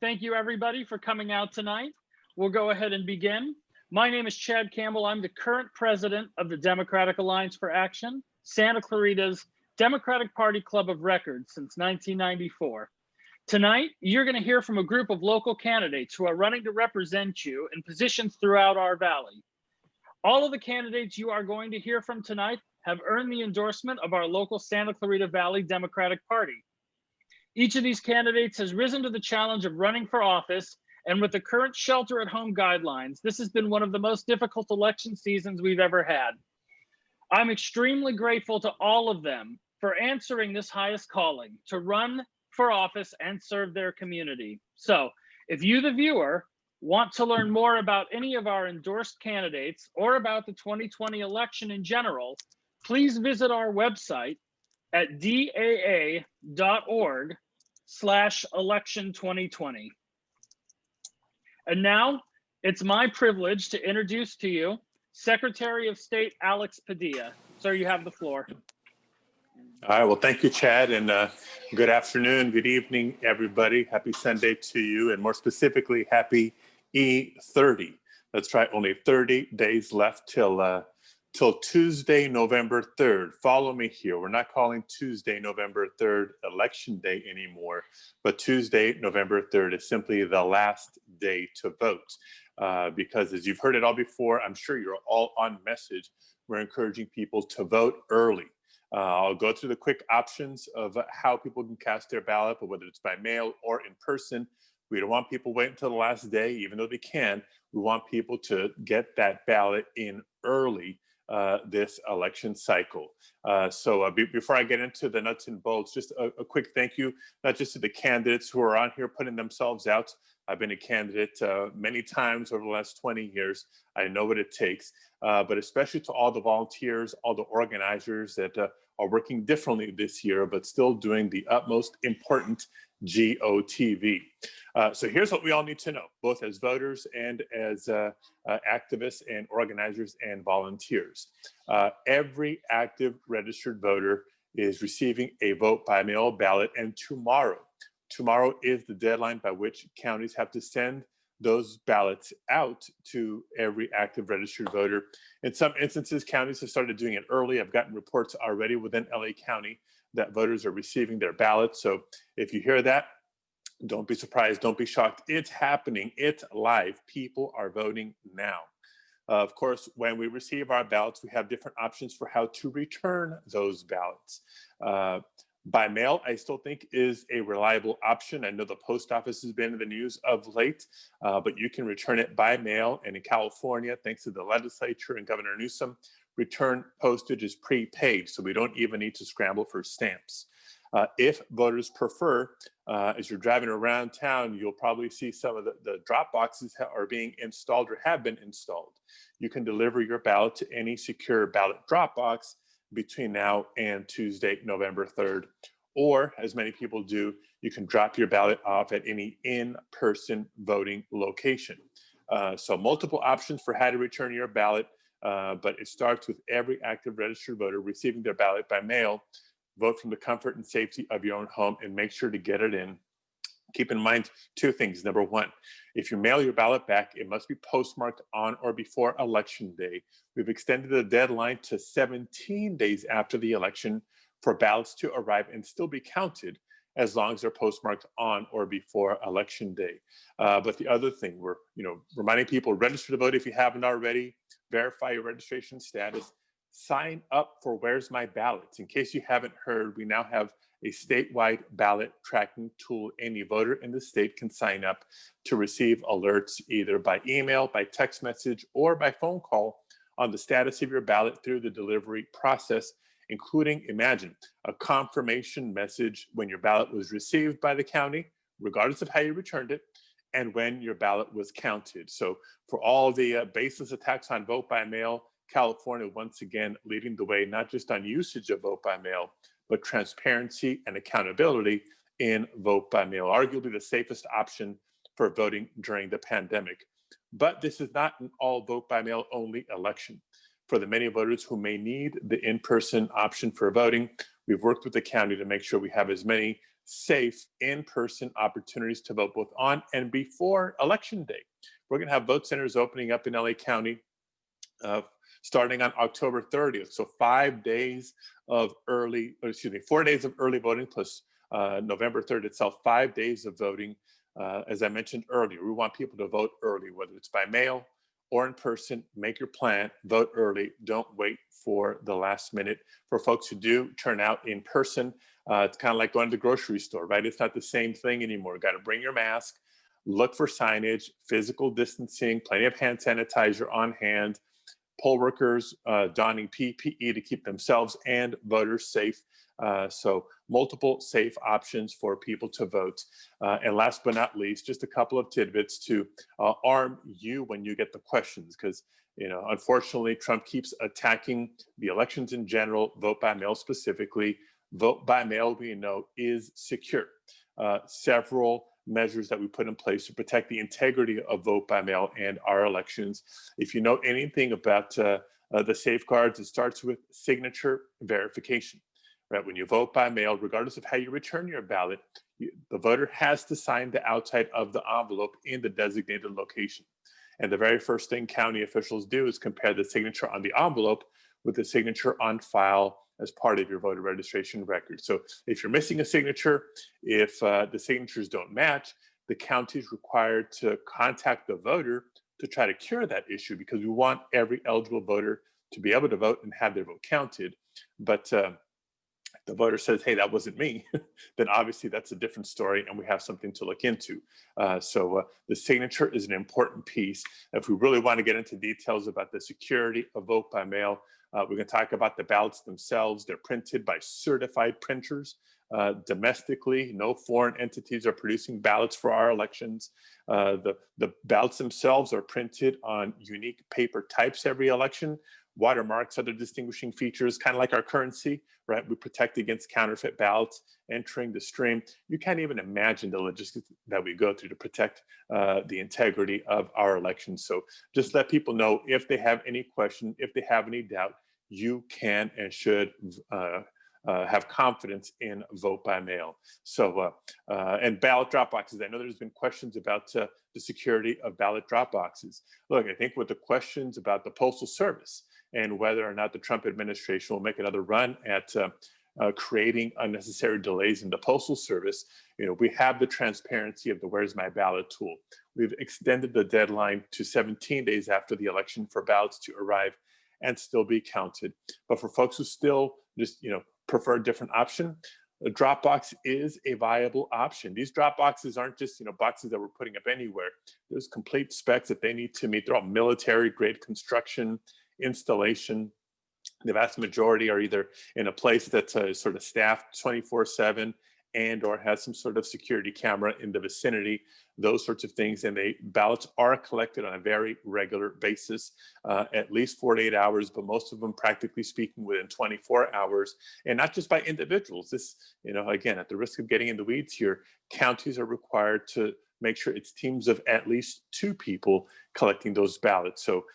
Thank you, everybody, for coming out tonight. We'll go ahead and begin. My name is Chad Campbell. I'm the current president of the Democratic Alliance for Action, Santa Clarita's Democratic Party Club of Record since 1994. Tonight, you're going to hear from a group of local candidates who are running to represent you in positions throughout our valley. All of the candidates you are going to hear from tonight have earned the endorsement of our local Santa Clarita Valley Democratic Party. Each of these candidates has risen to the challenge of running for office, and with the current shelter-at-home guidelines, this has been one of the most difficult election seasons we've ever had. I'm extremely grateful to all of them for answering this highest calling, to run for office and serve their community. So, if you, the viewer, want to learn more about any of our endorsed candidates or about the 2020 election in general, please visit our website at daa.org/election2020. And now it's my privilege to introduce to you Secretary of State Alex Padilla. Sir, you have the floor. All right, well, thank you, Chad, and good afternoon, good evening, everybody. Happy Sunday to you, and more specifically, happy E30. That's right, only 30 days left till Tuesday, November 3rd. Follow me here. We're not calling Tuesday, November 3rd Election Day anymore, but Tuesday, November 3rd is simply the last day to vote. Because as you've heard it all before, I'm sure you're all on message. We're encouraging people to vote early. I'll go through the quick options of how people can cast their ballot, but whether it's by mail or in person, we don't want people waiting until the last day, even though they can. We want people to get that ballot in early this election cycle. Before I get into the nuts and bolts, just a quick thank you, not just to the candidates who are on here putting themselves out. I've been a candidate many times over the last 20 years. I know what it takes, but especially to all the volunteers, all the organizers that are working differently this year, but still doing the utmost important GOTV. So here's what we all need to know, both as voters and as activists and organizers and volunteers. Every active registered voter is receiving a vote by mail ballot, and tomorrow is the deadline by which counties have to send those ballots out to every active registered voter. In some instances, counties have started doing it early. I've gotten reports already within LA County that voters are receiving their ballots. So if you hear that, don't be surprised, don't be shocked. It's happening, it's live. People are voting now. Of course, when we receive our ballots, we have different options for how to return those ballots. By mail, I still think is a reliable option. I know the post office has been in the news of late, but you can return it by mail. And in California, thanks to the legislature and Governor Newsom, return postage is prepaid, so we don't even need to scramble for stamps. If voters prefer, as you're driving around town, you'll probably see some of the drop boxes are being installed or have been installed. You can deliver your ballot to any secure ballot drop box between now and Tuesday, November 3rd. Or, as many people do, you can drop your ballot off at any in-person voting location. So multiple options for how to return your ballot, but it starts with every active registered voter receiving their ballot by mail. Vote from the comfort and safety of your own home and make sure to get it in. Keep in mind two things. Number one, if you mail your ballot back, it must be postmarked on or before Election Day. We've extended the deadline to 17 days after the election for ballots to arrive and still be counted as long as they're postmarked on or before Election Day. But the other thing, we're reminding people, register to vote if you haven't already, verify your registration status, sign up for Where's My Ballots. In case you haven't heard, we now have a statewide ballot tracking tool. Any voter in the state can sign up to receive alerts either by email, by text message, or by phone call on the status of your ballot through the delivery process, including, imagine, a confirmation message when your ballot was received by the county, regardless of how you returned it, and when your ballot was counted. So for all the baseless attacks on vote by mail, California once again leading the way, not just on usage of vote by mail, but transparency and accountability in vote by mail, arguably the safest option for voting during the pandemic. But this is not an all vote by mail only election. For the many voters who may need the in-person option for voting, we've worked with the county to make sure we have as many safe in-person opportunities to vote both on and before Election Day. We're going to have vote centers opening up in LA County starting on October 30th. So 4 days of early voting plus November 3rd itself, 5 days of voting. As I mentioned earlier, we want people to vote early, whether it's by mail or in person. Make your plan, vote early. Don't wait for the last minute. For folks who do turn out in person, it's kind of like going to the grocery store, right? It's not the same thing anymore. Got to bring your mask, look for signage, physical distancing, plenty of hand sanitizer on hand, poll workers donning PPE to keep themselves and voters safe. So multiple safe options for people to vote. And last but not least, just a couple of tidbits to arm you when you get the questions, because unfortunately, Trump keeps attacking the elections in general, vote by mail specifically. Vote by mail, we know, is secure. Several measures that we put in place to protect the integrity of vote by mail and our elections. If you know anything about the safeguards, it starts with signature verification. Right? When you vote by mail, regardless of how you return your ballot, the voter has to sign the outside of the envelope in the designated location. And the very first thing county officials do is compare the signature on the envelope with the signature on file as part of your voter registration record. So if you're missing a signature, if the signatures don't match, the county is required to contact the voter to try to cure that issue, because we want every eligible voter to be able to vote and have their vote counted. But the voter says, hey, that wasn't me, then obviously that's a different story and we have something to look into. So the signature is an important piece. If we really want to get into details about the security of vote by mail, we're going to talk about the ballots themselves. They're printed by certified printers domestically. No foreign entities are producing ballots for our elections. The ballots themselves are printed on unique paper types every election. Watermarks, other distinguishing features, kind of like our currency, right? We protect against counterfeit ballots entering the stream. You can't even imagine the logistics that we go through to protect the integrity of our elections. So just let people know if they have any question, if they have any doubt, you can and should have confidence in vote by mail. So, and ballot drop boxes. I know there's been questions about the security of ballot drop boxes. Look, I think with the questions about the Postal Service and whether or not the Trump administration will make another run at creating unnecessary delays in the Postal Service, we have the transparency of the Where's My Ballot tool. We've extended the deadline to 17 days after the election for ballots to arrive and still be counted. But for folks who still just, prefer a different option, a drop box is a viable option. These drop boxes aren't just, boxes that we're putting up anywhere. There's complete specs that they need to meet. They're all military grade construction, installation. The vast majority are either in a place that's sort of staffed 24/7 and or has some sort of security camera in the vicinity, those sorts of things. And ballots are collected on a very regular basis, at least 48 hours, but most of them, practically speaking, within 24 hours, and not just by individuals. This, again, at the risk of getting in the weeds here, counties are required to make sure it's teams of at least 2 people collecting those ballots. So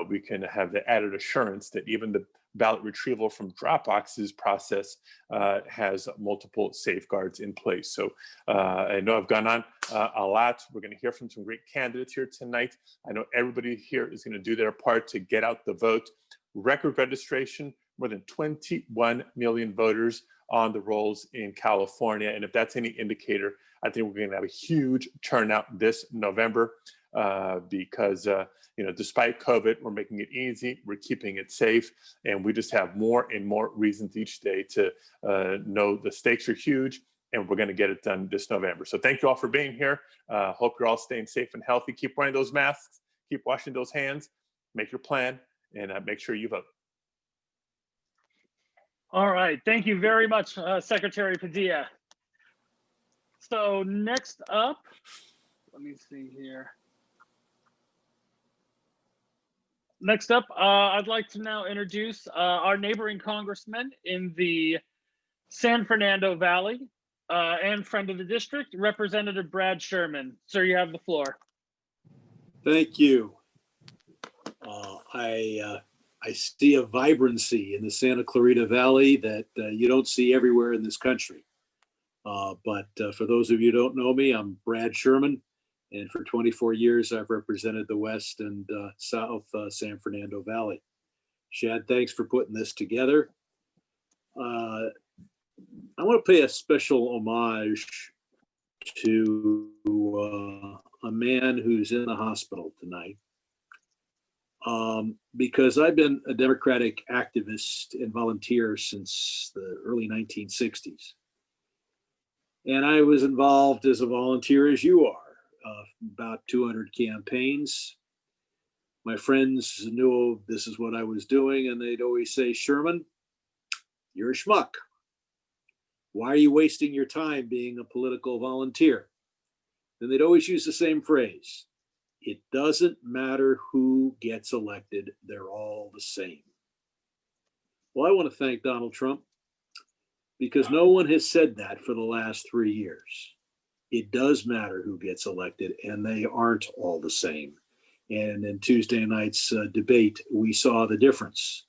we can have the added assurance that even the ballot retrieval from drop boxes process has multiple safeguards in place. So I know I've gone on a lot. We're going to hear from some great candidates here tonight. I know everybody here is going to do their part to get out the vote. Record registration, more than 21 million voters on the rolls in California. And if that's any indicator, I think we're going to have a huge turnout this November because, despite COVID, we're making it easy, we're keeping it safe, and we just have more and more reasons each day to know the stakes are huge, and we're going to get it done this November. So thank you all for being here. Hope you're all staying safe and healthy. Keep wearing those masks, keep washing those hands, make your plan, and make sure you vote. All right, thank you very much, Secretary Padilla. So next up, let me see here. Next up, I'd like to now introduce our neighboring congressman in the San Fernando Valley and friend of the district, Representative Brad Sherman. Sir, you have the floor. Thank you. I I see a vibrancy in the Santa Clarita Valley that you don't see everywhere in this country. But for those of you who don't know me, I'm Brad Sherman, and for 24 years I've represented the West and South San Fernando Valley. Shad, thanks for putting this together. I want to pay a special homage to a man who's in the hospital tonight. Because I've been a Democratic activist and volunteer since the early 1960s. And I was involved as a volunteer as you are, about 200 campaigns. My friends knew this is what I was doing, and they'd always say, Sherman, you're a schmuck. Why are you wasting your time being a political volunteer? And they'd always use the same phrase. It doesn't matter who gets elected, they're all the same. Well, I want to thank Donald Trump because no one has said that for the last 3 years. It does matter who gets elected, and they aren't all the same. And in Tuesday night's debate, we saw the difference.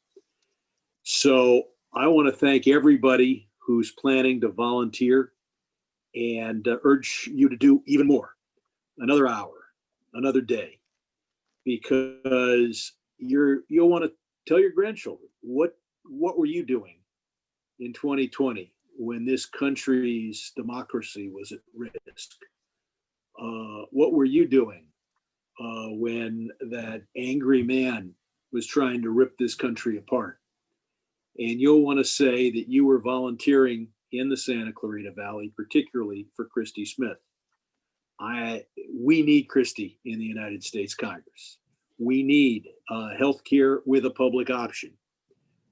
So I want to thank everybody who's planning to volunteer and urge you to do even more, another hour, another day, because you'll want to tell your grandchildren what were you doing in 2020 when this country's democracy was at risk? What were you doing when that angry man was trying to rip this country apart? And you'll want to say that you were volunteering in the Santa Clarita Valley, particularly for Christy Smith. We need Christy in the United States Congress. We need health care with a public option.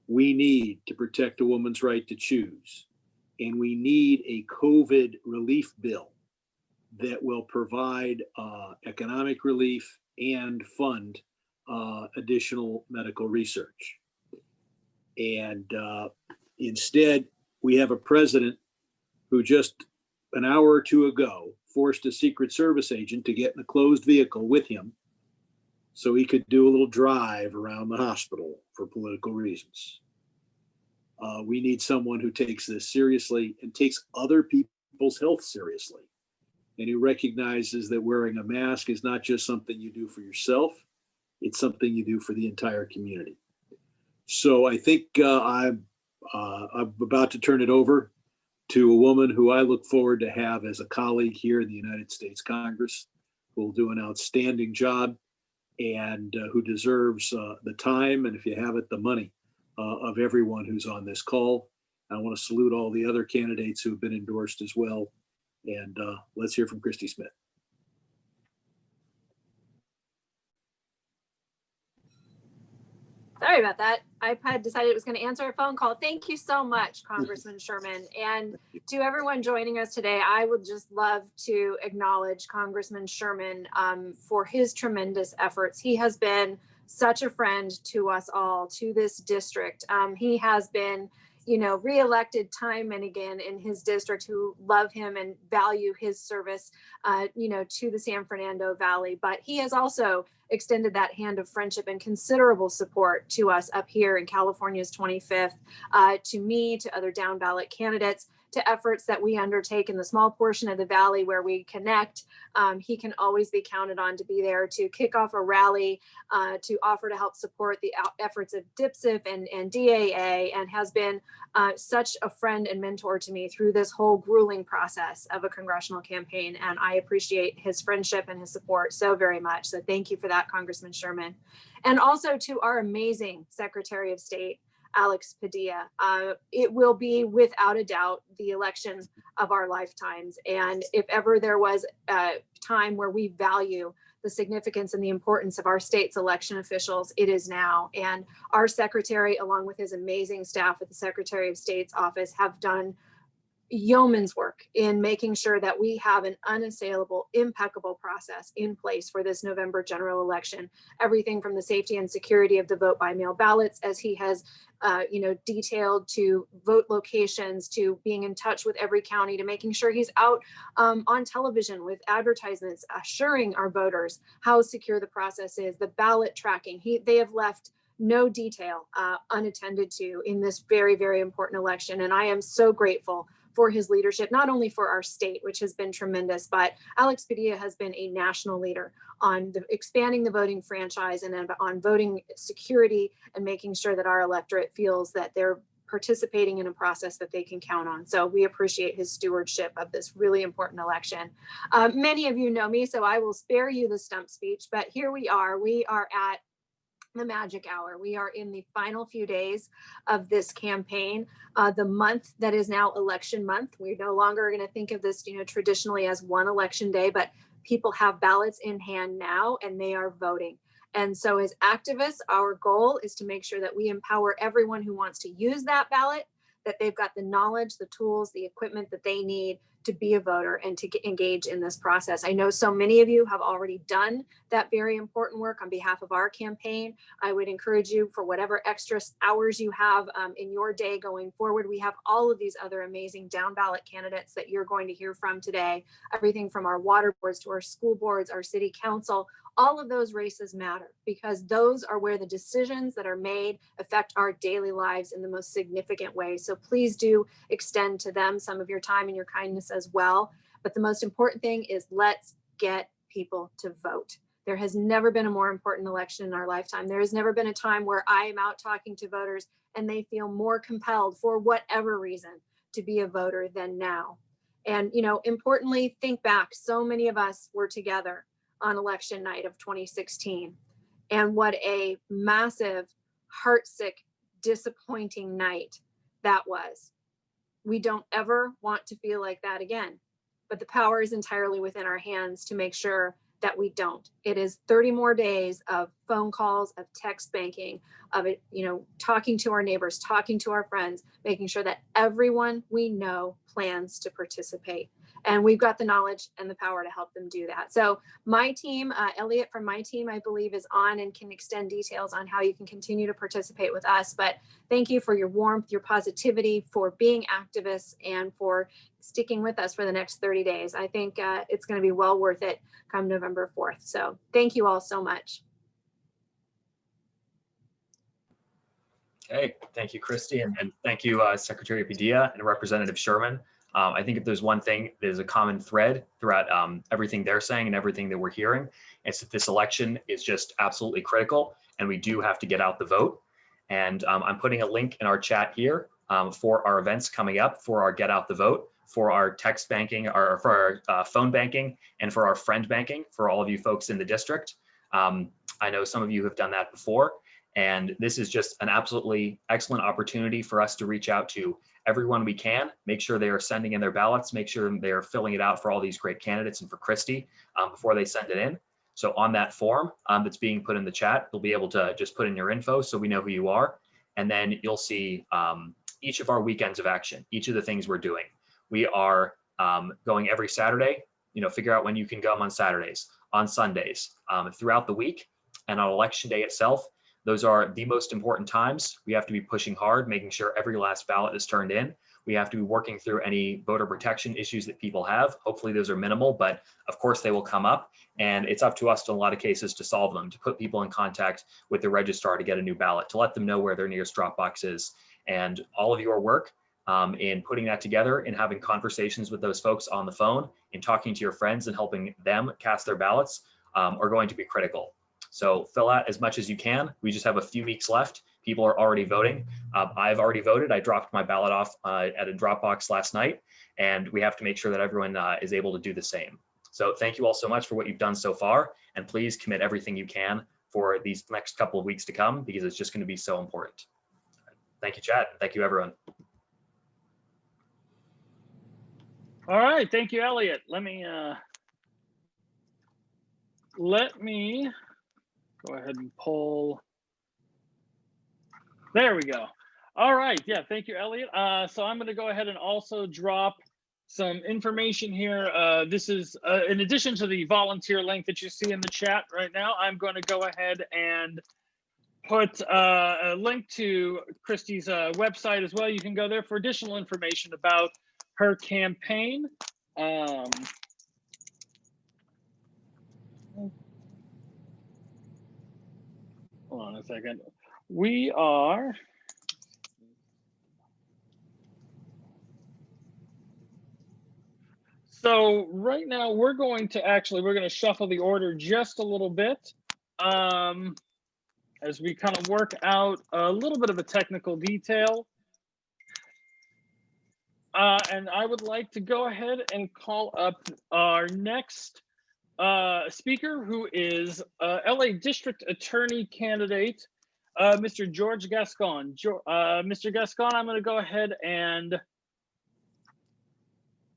We need to protect a woman's right to choose. And we need a COVID relief bill that will provide economic relief and fund additional medical research. And instead, we have a president who just an hour or two ago forced a Secret Service agent to get in a closed vehicle with him so he could do a little drive around the hospital for political reasons. We need someone who takes this seriously and takes other people's health seriously, and who recognizes that wearing a mask is not just something you do for yourself, it's something you do for the entire community. So I think I'm about to turn it over to a woman who I look forward to have as a colleague here in the United States Congress, who will do an outstanding job and who deserves the time, and if you have it, the money of everyone who's on this call. I want to salute all the other candidates who have been endorsed as well. And let's hear from Christy Smith. Sorry about that. iPad decided it was going to answer a phone call. Thank you so much, Congressman Sherman. And to everyone joining us today, I would just love to acknowledge Congressman Sherman for his tremendous efforts. He has been such a friend to us all, to this district. He has been, reelected time and again in his district, who love him and value his service, to the San Fernando Valley. But he has also extended that hand of friendship and considerable support to us up here in California's 25th, to me, to other down ballot candidates, to efforts that we undertake in the small portion of the Valley where we connect. He can always be counted on to be there to kick off a rally, to offer to help support the efforts of DIPSIF and DAA, and has been such a friend and mentor to me through this whole grueling process of a congressional campaign. And I appreciate his friendship and his support so very much. So thank you for that, Congressman Sherman. And also to our amazing Secretary of State, Alex Padilla. It will be without a doubt the election of our lifetimes. And if ever there was a time where we value the significance and the importance of our state's election officials, it is now. And our secretary, along with his amazing staff at the Secretary of State's office, have done yeoman's work in making sure that we have an unassailable, impeccable process in place for this November general election. Everything from the safety and security of the vote by mail ballots, as he has detailed, to vote locations, to being in touch with every county, to making sure he's out on television with advertisements, assuring our voters how secure the process is, the ballot tracking. They have left no detail unattended to in this very, very important election. And I am so grateful for his leadership, not only for our state, which has been tremendous, but Alex Padilla has been a national leader on expanding the voting franchise and on voting security and making sure that our electorate feels that they're participating in a process that they can count on. So we appreciate his stewardship of this really important election. Many of you know me, so I will spare you the stump speech, but here we are. We are at the magic hour. We are in the final few days of this campaign, the month that is now election month. We're no longer going to think of this, traditionally as one election day, but people have ballots in hand now and they are voting. And so as activists, our goal is to make sure that we empower everyone who wants to use that ballot, that they've got the knowledge, the tools, the equipment that they need to be a voter and to engage in this process. I know so many of you have already done that very important work on behalf of our campaign. I would encourage you, for whatever extra hours you have in your day going forward, we have all of these other amazing down ballot candidates that you're going to hear from today. Everything from our water boards to our school boards, our city council, all of those races matter because those are where the decisions that are made affect our daily lives in the most significant way. So please do extend to them some of your time and your kindness as well. But the most important thing is let's get people to vote. There has never been a more important election in our lifetime. There has never been a time where I am out talking to voters and they feel more compelled for whatever reason to be a voter than now. And, importantly, think back, so many of us were together on election night of 2016. And what a massive, heartsick, disappointing night that was. We don't ever want to feel like that again, but the power is entirely within our hands to make sure that we don't. It is 30 more days of phone calls, of text banking, of it, talking to our neighbors, talking to our friends, making sure that everyone we know plans to participate. And we've got the knowledge and the power to help them do that. So my team, Elliot from my team, I believe is on and can extend details on how you can continue to participate with us. But thank you for your warmth, your positivity, for being activists, and for sticking with us for the next 30 days. I think it's going to be well worth it come November 4th. So thank you all so much. Okay, thank you, Christy, and thank you, Secretary Padilla and Representative Sherman. I think if there's one thing, there's a common thread throughout everything they're saying and everything that we're hearing, it's that this election is just absolutely critical, and we do have to get out the vote. And I'm putting a link in our chat here for our events coming up, for our Get Out the Vote, for our text banking, or for our phone banking, and for our friend banking, for all of you folks in the district. I know some of you have done that before, and this is just an absolutely excellent opportunity for us to reach out to everyone we can, make sure they are sending in their ballots, make sure they're filling it out for all these great candidates and for Christy before they send it in. So on that form that's being put in the chat, you'll be able to just put in your info so we know who you are. And then you'll see each of our weekends of action, each of the things we're doing. We are going every Saturday, figure out when you can come on Saturdays, on Sundays, throughout the week, and on election day itself. Those are the most important times. We have to be pushing hard, making sure every last ballot is turned in. We have to be working through any voter protection issues that people have. Hopefully those are minimal, but of course they will come up, and it's up to us in a lot of cases to solve them, to put people in contact with the registrar to get a new ballot, to let them know where their nearest drop box is. And all of your work in putting that together and having conversations with those folks on the phone and talking to your friends and helping them cast their ballots are going to be critical. So fill out as much as you can. We just have a few weeks left. People are already voting. I've already voted. I dropped my ballot off at a drop box last night, and we have to make sure that everyone is able to do the same. So thank you all so much for what you've done so far, and please commit everything you can for these next couple of weeks to come, because it's just going to be so important. Thank you, Chad. Thank you, everyone. All right, thank you, Elliot. Let me go ahead and pull. There we go. All right, yeah, thank you, Elliot. So I'm going to go ahead and also drop some information here. This is in addition to the volunteer link that you see in the chat right now. I'm going to go ahead and put a link to Christy's website as well. You can go there for additional information about her campaign. Hold on a second. We are. So right now we're going to shuffle the order just a little bit as we kind of work out a little bit of a technical detail. And I would like to go ahead and call up our next speaker, who is LA District Attorney candidate, Mr. George Gascon. Mr. Gascon, I'm going to go ahead and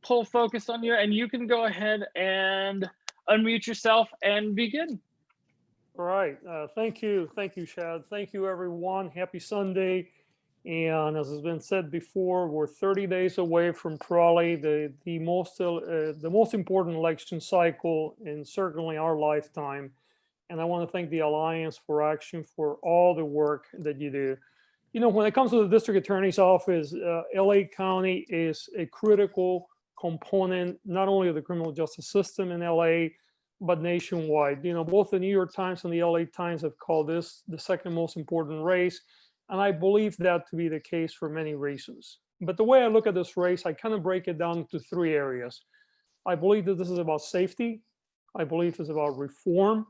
pull focus on you, and you can go ahead and unmute yourself and begin. All right. Thank you. Thank you, Chad. Thank you, everyone. Happy Sunday. And as has been said before, we're 30 days away from probably the most important election cycle in certainly our lifetime. And I want to thank the Alliance for Action for all the work that you do. You know, when it comes to the district attorney's office, LA County is a critical component, not only of the criminal justice system in LA, but nationwide. You know, both the New York Times and the LA Times have called this the second most important race. And I believe that to be the case for many reasons. But the way I look at this race, I kind of break it down into three areas. I believe that this is about safety. I believe it's about reform.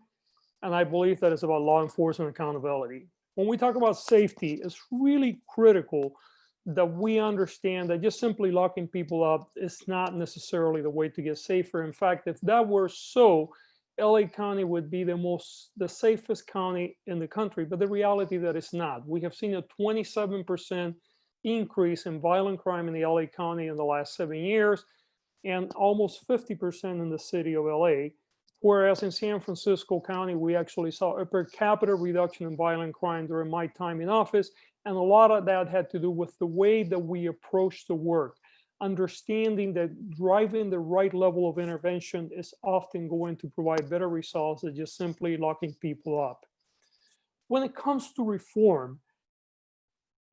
And I believe that it's about law enforcement accountability. When we talk about safety, it's really critical that we understand that just simply locking people up is not necessarily the way to get safer. In fact, if that were so, LA County would be the safest county in the country, but the reality that it's not. We have seen a 27% increase in violent crime in the LA County in the last 7 years, and almost 50% in the city of LA. Whereas in San Francisco County, we actually saw a per capita reduction in violent crime during my time in office. And a lot of that had to do with the way that we approach the work, understanding that driving the right level of intervention is often going to provide better results than just simply locking people up. When it comes to reform,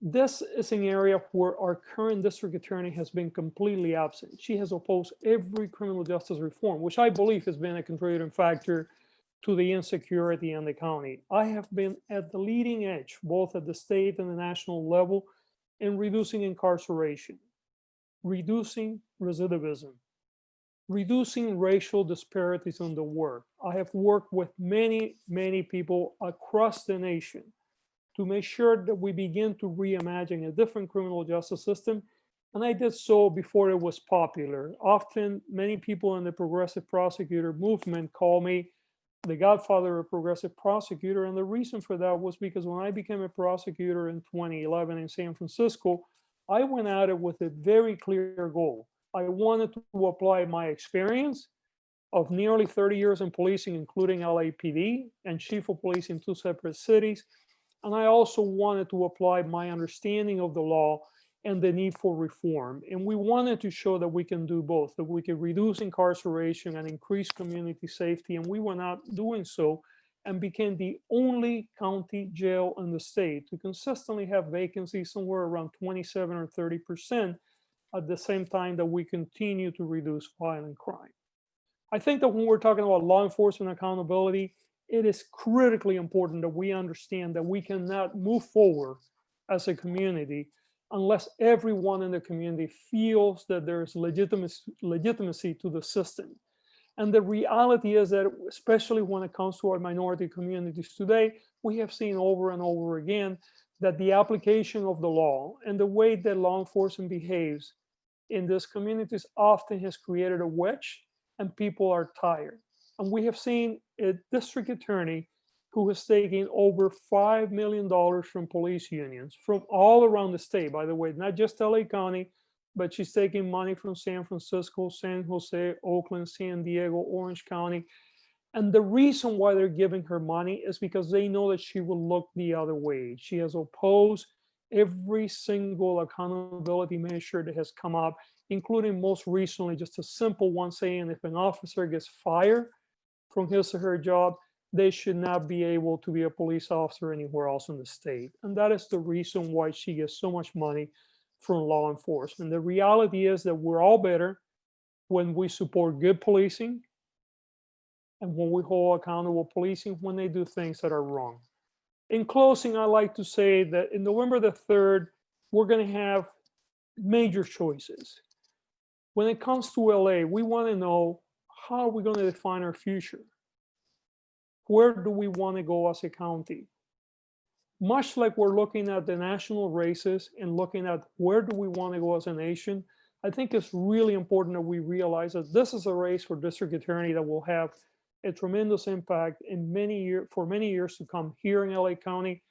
this is an area where our current district attorney has been completely absent. She has opposed every criminal justice reform, which I believe has been a contributing factor to the insecurity in the county. I have been at the leading edge, both at the state and the national level, in reducing incarceration, reducing recidivism, reducing racial disparities in the work. I have worked with many, many people across the nation to make sure that we begin to reimagine a different criminal justice system. And I did so before it was popular. Often, many people in the progressive prosecutor movement call me the godfather of progressive prosecutor. And the reason for that was because when I became a prosecutor in 2011 in San Francisco, I went at it with a very clear goal. I wanted to apply my experience of nearly 30 years in policing, including LAPD and chief of police in 2 separate cities. And I also wanted to apply my understanding of the law and the need for reform. And we wanted to show that we can do both, that we can reduce incarceration and increase community safety. And we were not doing so, and became the only county jail in the state to consistently have vacancies somewhere around 27 or 30% at the same time that we continue to reduce violent crime. I think that when we're talking about law enforcement accountability, it is critically important that we understand that we cannot move forward as a community unless everyone in the community feels that there's legitimacy to the system. And the reality is that, especially when it comes to our minority communities today, we have seen over and over again that the application of the law and the way that law enforcement behaves in these communities often has created a wedge, and people are tired. And we have seen a district attorney who has taken over $5 million from police unions from all around the state, by the way, not just LA County, but she's taking money from San Francisco, San Jose, Oakland, San Diego, Orange County. And the reason why they're giving her money is because they know that she will look the other way. She has opposed every single accountability measure that has come up, including most recently just a simple one saying if an officer gets fired from his or her job, they should not be able to be a police officer anywhere else in the state. And that is the reason why she gets so much money from law enforcement. The reality is that we're all better when we support good policing and when we hold accountable policing when they do things that are wrong. In closing, I like to say that in November the 3rd, we're going to have major choices. When it comes to LA, we want to know, how are we going to define our future? Where do we want to go as a county? Much like we're looking at the national races and looking at where do we want to go as a nation, I think it's really important that we realize that this is a race for district attorney that will have a tremendous impact for many years to come here in LA County,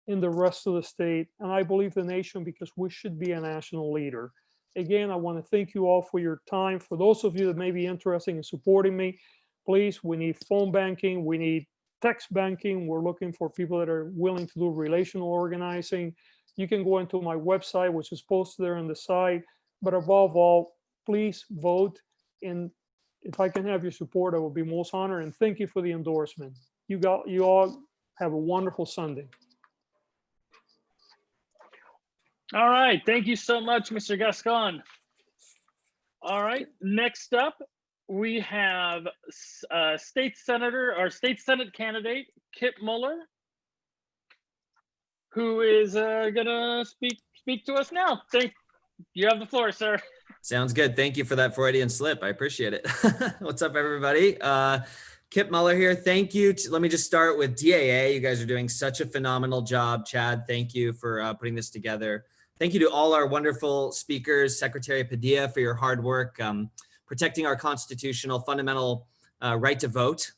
in the rest of the state, and I believe the nation, because we should be a national leader. Again, I want to thank you all for your time. For those of you that may be interested in supporting me, please, we need phone banking, we need text banking. We're looking for people that are willing to do relational organizing. You can go into my website, which is posted there on the side. But above all, please vote. And if I can have your support, I will be most honored. And thank you for the endorsement. You all have a wonderful Sunday. All right. Thank you so much, Mr. Gascon. All right. Next up, we have our state Senate candidate, Kip Muller, who is gonna speak to us now. You have the floor, sir. Sounds good. Thank you for that Freudian slip. I appreciate it. What's up, everybody? Kip Muller here. Thank you. Let me just start with DAA. You guys are doing such a phenomenal job. Chad, thank you for putting this together. Thank you to all our wonderful speakers, Secretary Padilla, for your hard work protecting our constitutional fundamental right to vote.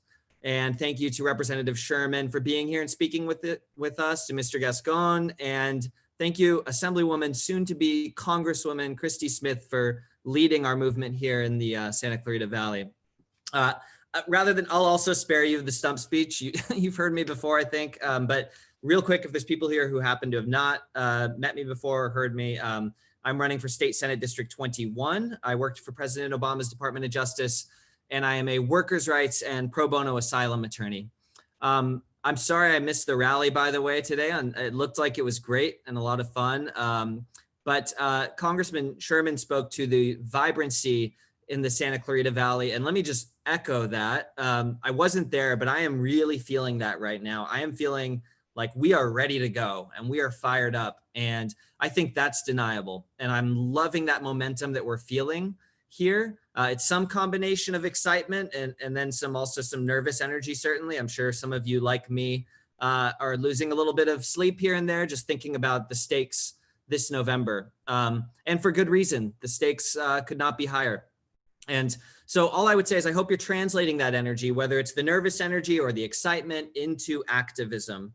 And thank you to Representative Sherman for being here and speaking with us, to Mr. Gascon, and thank you, Assemblywoman, soon to be Congresswoman Christy Smith, for leading our movement here in the Santa Clarita Valley. I'll also spare you the stump speech. You've heard me before, I think, but real quick, if there's people here who happen to have not met me before or heard me, I'm running for State Senate District 21. I worked for President Obama's Department of Justice, and I am a workers' rights and pro bono asylum attorney. I'm sorry I missed the rally, by the way, today. It looked like it was great and a lot of fun. But Congressman Sherman spoke to the vibrancy in the Santa Clarita Valley. And let me just echo that. I wasn't there, but I am really feeling that right now. I am feeling like we are ready to go and we are fired up. And I think that's deniable. And I'm loving that momentum that we're feeling here. It's some combination of excitement and then some nervous energy, certainly. I'm sure some of you, like me, are losing a little bit of sleep here and there, just thinking about the stakes this November. And for good reason. The stakes could not be higher. And so all I would say is I hope you're translating that energy, whether it's the nervous energy or the excitement, into activism.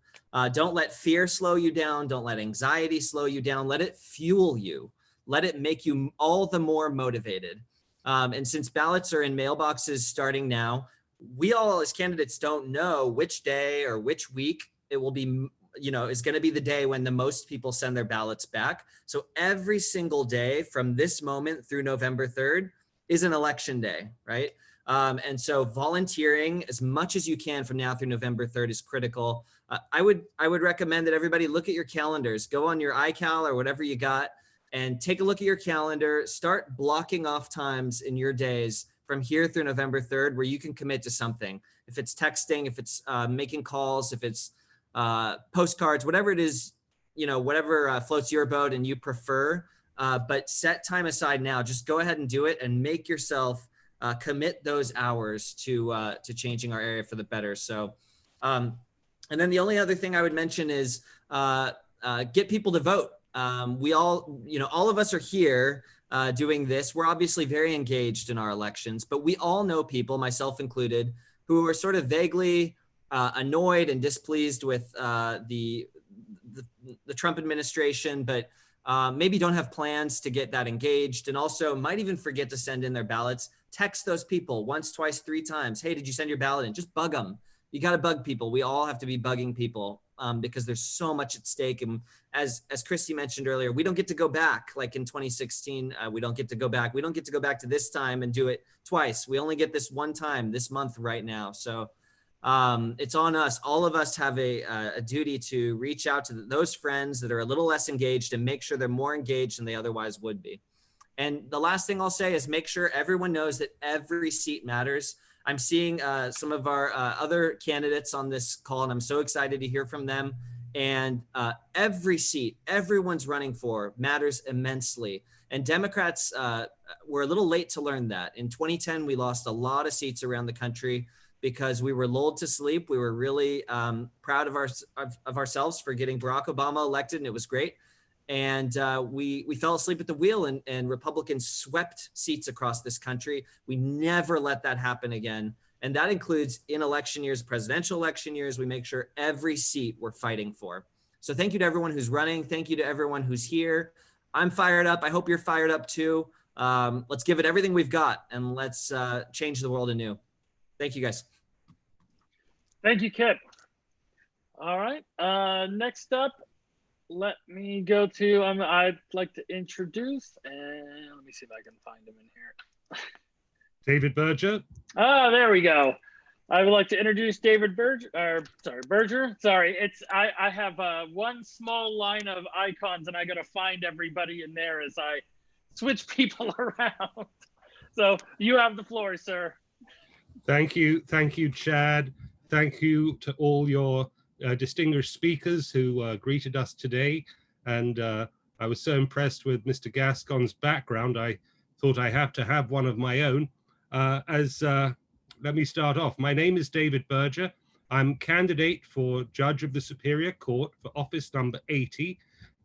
Don't let fear slow you down. Don't let anxiety slow you down. Let it fuel you. Let it make you all the more motivated. And since ballots are in mailboxes starting now, we all as candidates don't know which day or which week it will be, is going to be the day when the most people send their ballots back. So every single day from this moment through November 3rd is an election day, right? And so volunteering as much as you can from now through November 3rd is critical. I would recommend that everybody look at your calendars, go on your iCal or whatever you got, and take a look at your calendar, start blocking off times in your days from here through November 3rd where you can commit to something. If it's texting, if it's making calls, if it's postcards, whatever it is, whatever floats your boat and you prefer, but set time aside now. Just go ahead and do it and make yourself commit those hours to changing our area for the better. So, and then the only other thing I would mention is get people to vote. We all, all of us are here doing this. We're obviously very engaged in our elections, but we all know people, myself included, who are sort of vaguely annoyed and displeased with the Trump administration, but maybe don't have plans to get that engaged, and also might even forget to send in their ballots. Text those people once, twice, 3 times. Hey, did you send your ballot in? Just bug them. You got to bug people. We all have to be bugging people because there's so much at stake. And as Christy mentioned earlier, we don't get to go back like in 2016. We don't get to go back. We don't get to go back to this time and do it twice. We only get this one time this month right now. So it's on us. All of us have a duty to reach out to those friends that are a little less engaged and make sure they're more engaged than they otherwise would be. And the last thing I'll say is make sure everyone knows that every seat matters. I'm seeing some of our other candidates on this call, and I'm so excited to hear from them. And every seat everyone's running for matters immensely. And Democrats were a little late to learn that. In 2010, we lost a lot of seats around the country because we were lulled to sleep. We were really proud of ourselves for getting Barack Obama elected, and it was great. And we fell asleep at the wheel, and Republicans swept seats across this country. We never let that happen again. And that includes in election years, presidential election years. We make sure every seat we're fighting for. So thank you to everyone who's running. Thank you to everyone who's here. I'm fired up. I hope you're fired up too. Let's give it everything we've got, and let's change the world anew. Thank you, guys. Thank you, Kip. All right. Next up, let me go to, I'd like to introduce, and let me see if I can find him in here. David Berger. Ah, there we go. I would like to introduce David Berger, Berger. Sorry, I have one small line of icons, and I got to find everybody in there as I switch people around. So you have the floor, sir. Thank you, Chad. Thank you to all your distinguished speakers who greeted us today. And I was so impressed with Mr. Gascon's background, I thought I have to have one of my own. Let me start off. My name is David Berger. I'm candidate for Judge of the Superior Court for office number 80.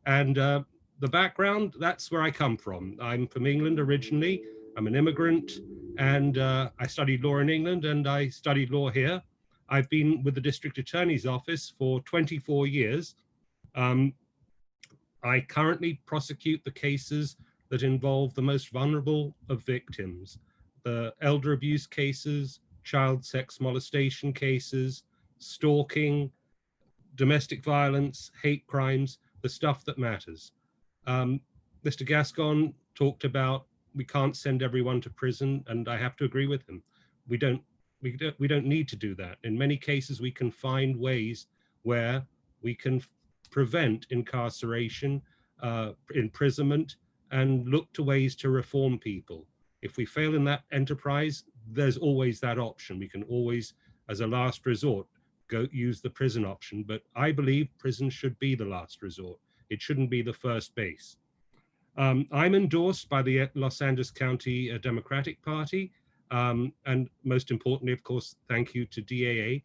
And the background, that's where I come from. I'm from England originally. I'm an immigrant, and I studied law in England, and I studied law here. I've been with the District Attorney's Office for 24 years. I currently prosecute the cases that involve the most vulnerable of victims, the elder abuse cases, child sex molestation cases, stalking, domestic violence, hate crimes, the stuff that matters. Mr. Gascon talked about we can't send everyone to prison, and I have to agree with him. We don't need to do that. In many cases, we can find ways where we can prevent incarceration, imprisonment, and look to ways to reform people. If we fail in that enterprise, there's always that option. We can always, as a last resort, go use the prison option. But I believe prison should be the last resort. It shouldn't be the first base. I'm endorsed by the Los Angeles County Democratic Party. And most importantly, of course, thank you to DAA.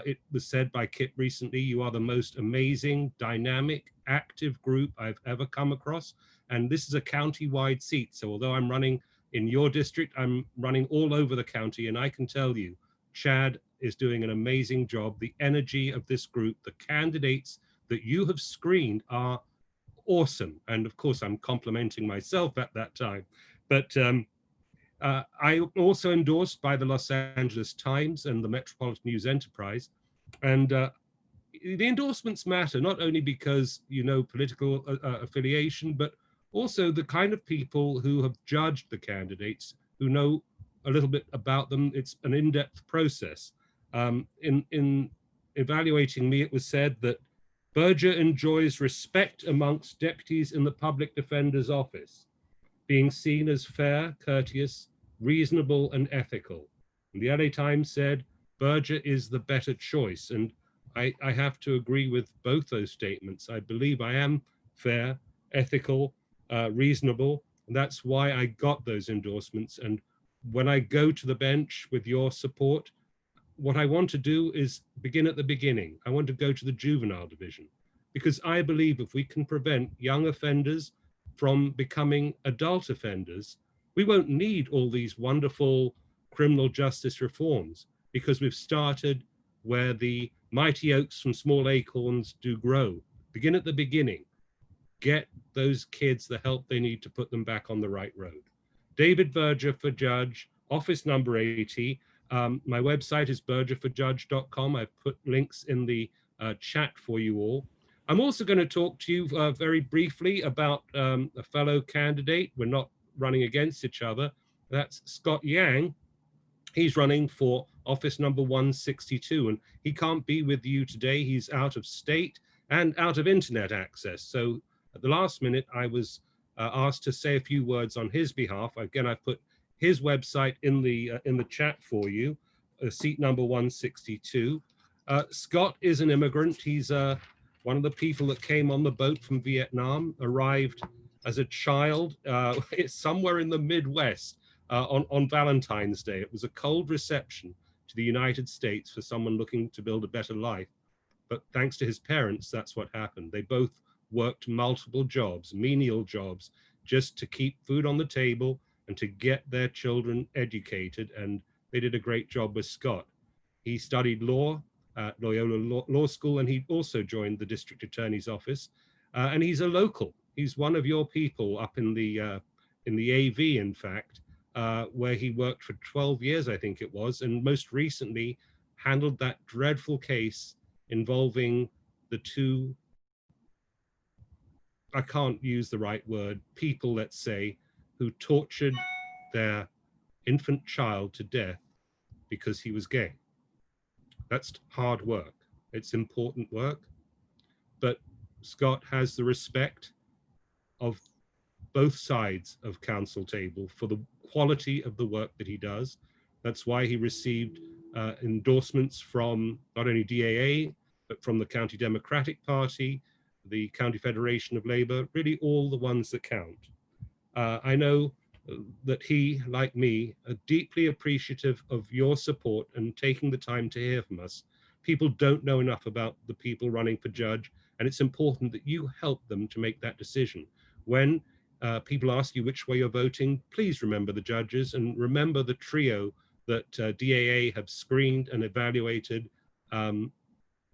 It was said by Kit recently, you are the most amazing, dynamic, active group I've ever come across. And this is a county-wide seat. So although I'm running in your district, I'm running all over the county. And I can tell you, Chad is doing an amazing job. The energy of this group, the candidates that you have screened are awesome. And of course, I'm complimenting myself at that time. But I'm also endorsed by the Los Angeles Times and the Metropolitan News Enterprise. And the endorsements matter, not only because you know political affiliation, but also the kind of people who have judged the candidates, who know a little bit about them. It's an in-depth process. In evaluating me, it was said that Berger enjoys respect amongst deputies in the public defender's office, being seen as fair, courteous, reasonable, and ethical. And the LA Times said Berger is the better choice. And I have to agree with both those statements. I believe I am fair, ethical, reasonable. And that's why I got those endorsements. And when I go to the bench with your support, what I want to do is begin at the beginning. I want to go to the juvenile division, because I believe if we can prevent young offenders from becoming adult offenders, we won't need all these wonderful criminal justice reforms, because we've started where the mighty oaks from small acorns do grow. Begin at the beginning. Get those kids the help they need to put them back on the right road. David Berger for Judge, office number 80. My website is bergerforjudge.com. I've put links in the chat for you all. I'm also going to talk to you very briefly about a fellow candidate. We're not running against each other. That's Scott Yang. He's running for office number 162, and he can't be with you today. He's out of state and out of internet access. So at the last minute, I was asked to say a few words on his behalf. Again, I've put his website in the chat for you, seat number 162. Scott is an immigrant. He's One of the people that came on the boat from Vietnam arrived as a child somewhere in the Midwest on Valentine's Day. It was a cold reception to the United States for someone looking to build a better life. But thanks to his parents, that's what happened. They both worked multiple jobs, menial jobs, just to keep food on the table and to get their children educated. And they did a great job with Scott. He studied law at Loyola Law School, and he also joined the district attorney's office. And he's a local. He's one of your people up in the AV, in fact, where he worked for 12 years, I think it was, and most recently handled that dreadful case involving the two, I can't use the right word, people, let's say, who tortured their infant child to death because he was gay. That's hard work. It's important work. But Scott has the respect of both sides of council table for the quality of the work that he does. That's why he received endorsements from not only DAA, but from the County Democratic Party, the County Federation of Labor, really all the ones that count. I know that he, like me, are deeply appreciative of your support and taking the time to hear from us. People don't know enough about the people running for judge, and it's important that you help them to make that decision. When people ask you which way you're voting, please remember the judges and remember the trio that DAA have screened and evaluated.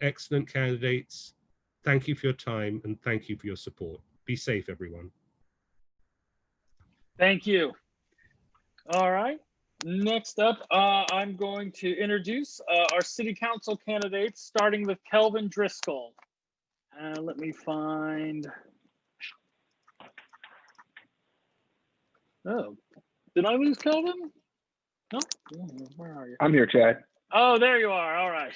Excellent candidates. Thank you for your time and thank you for your support. Be safe, everyone. Thank you. All right. Next up, I'm going to introduce our city council candidates, starting with Kelvin Driscoll. Let me find. Oh, did I lose Kelvin? No. Where are you? I'm here, Chad. Oh, there you are. All right.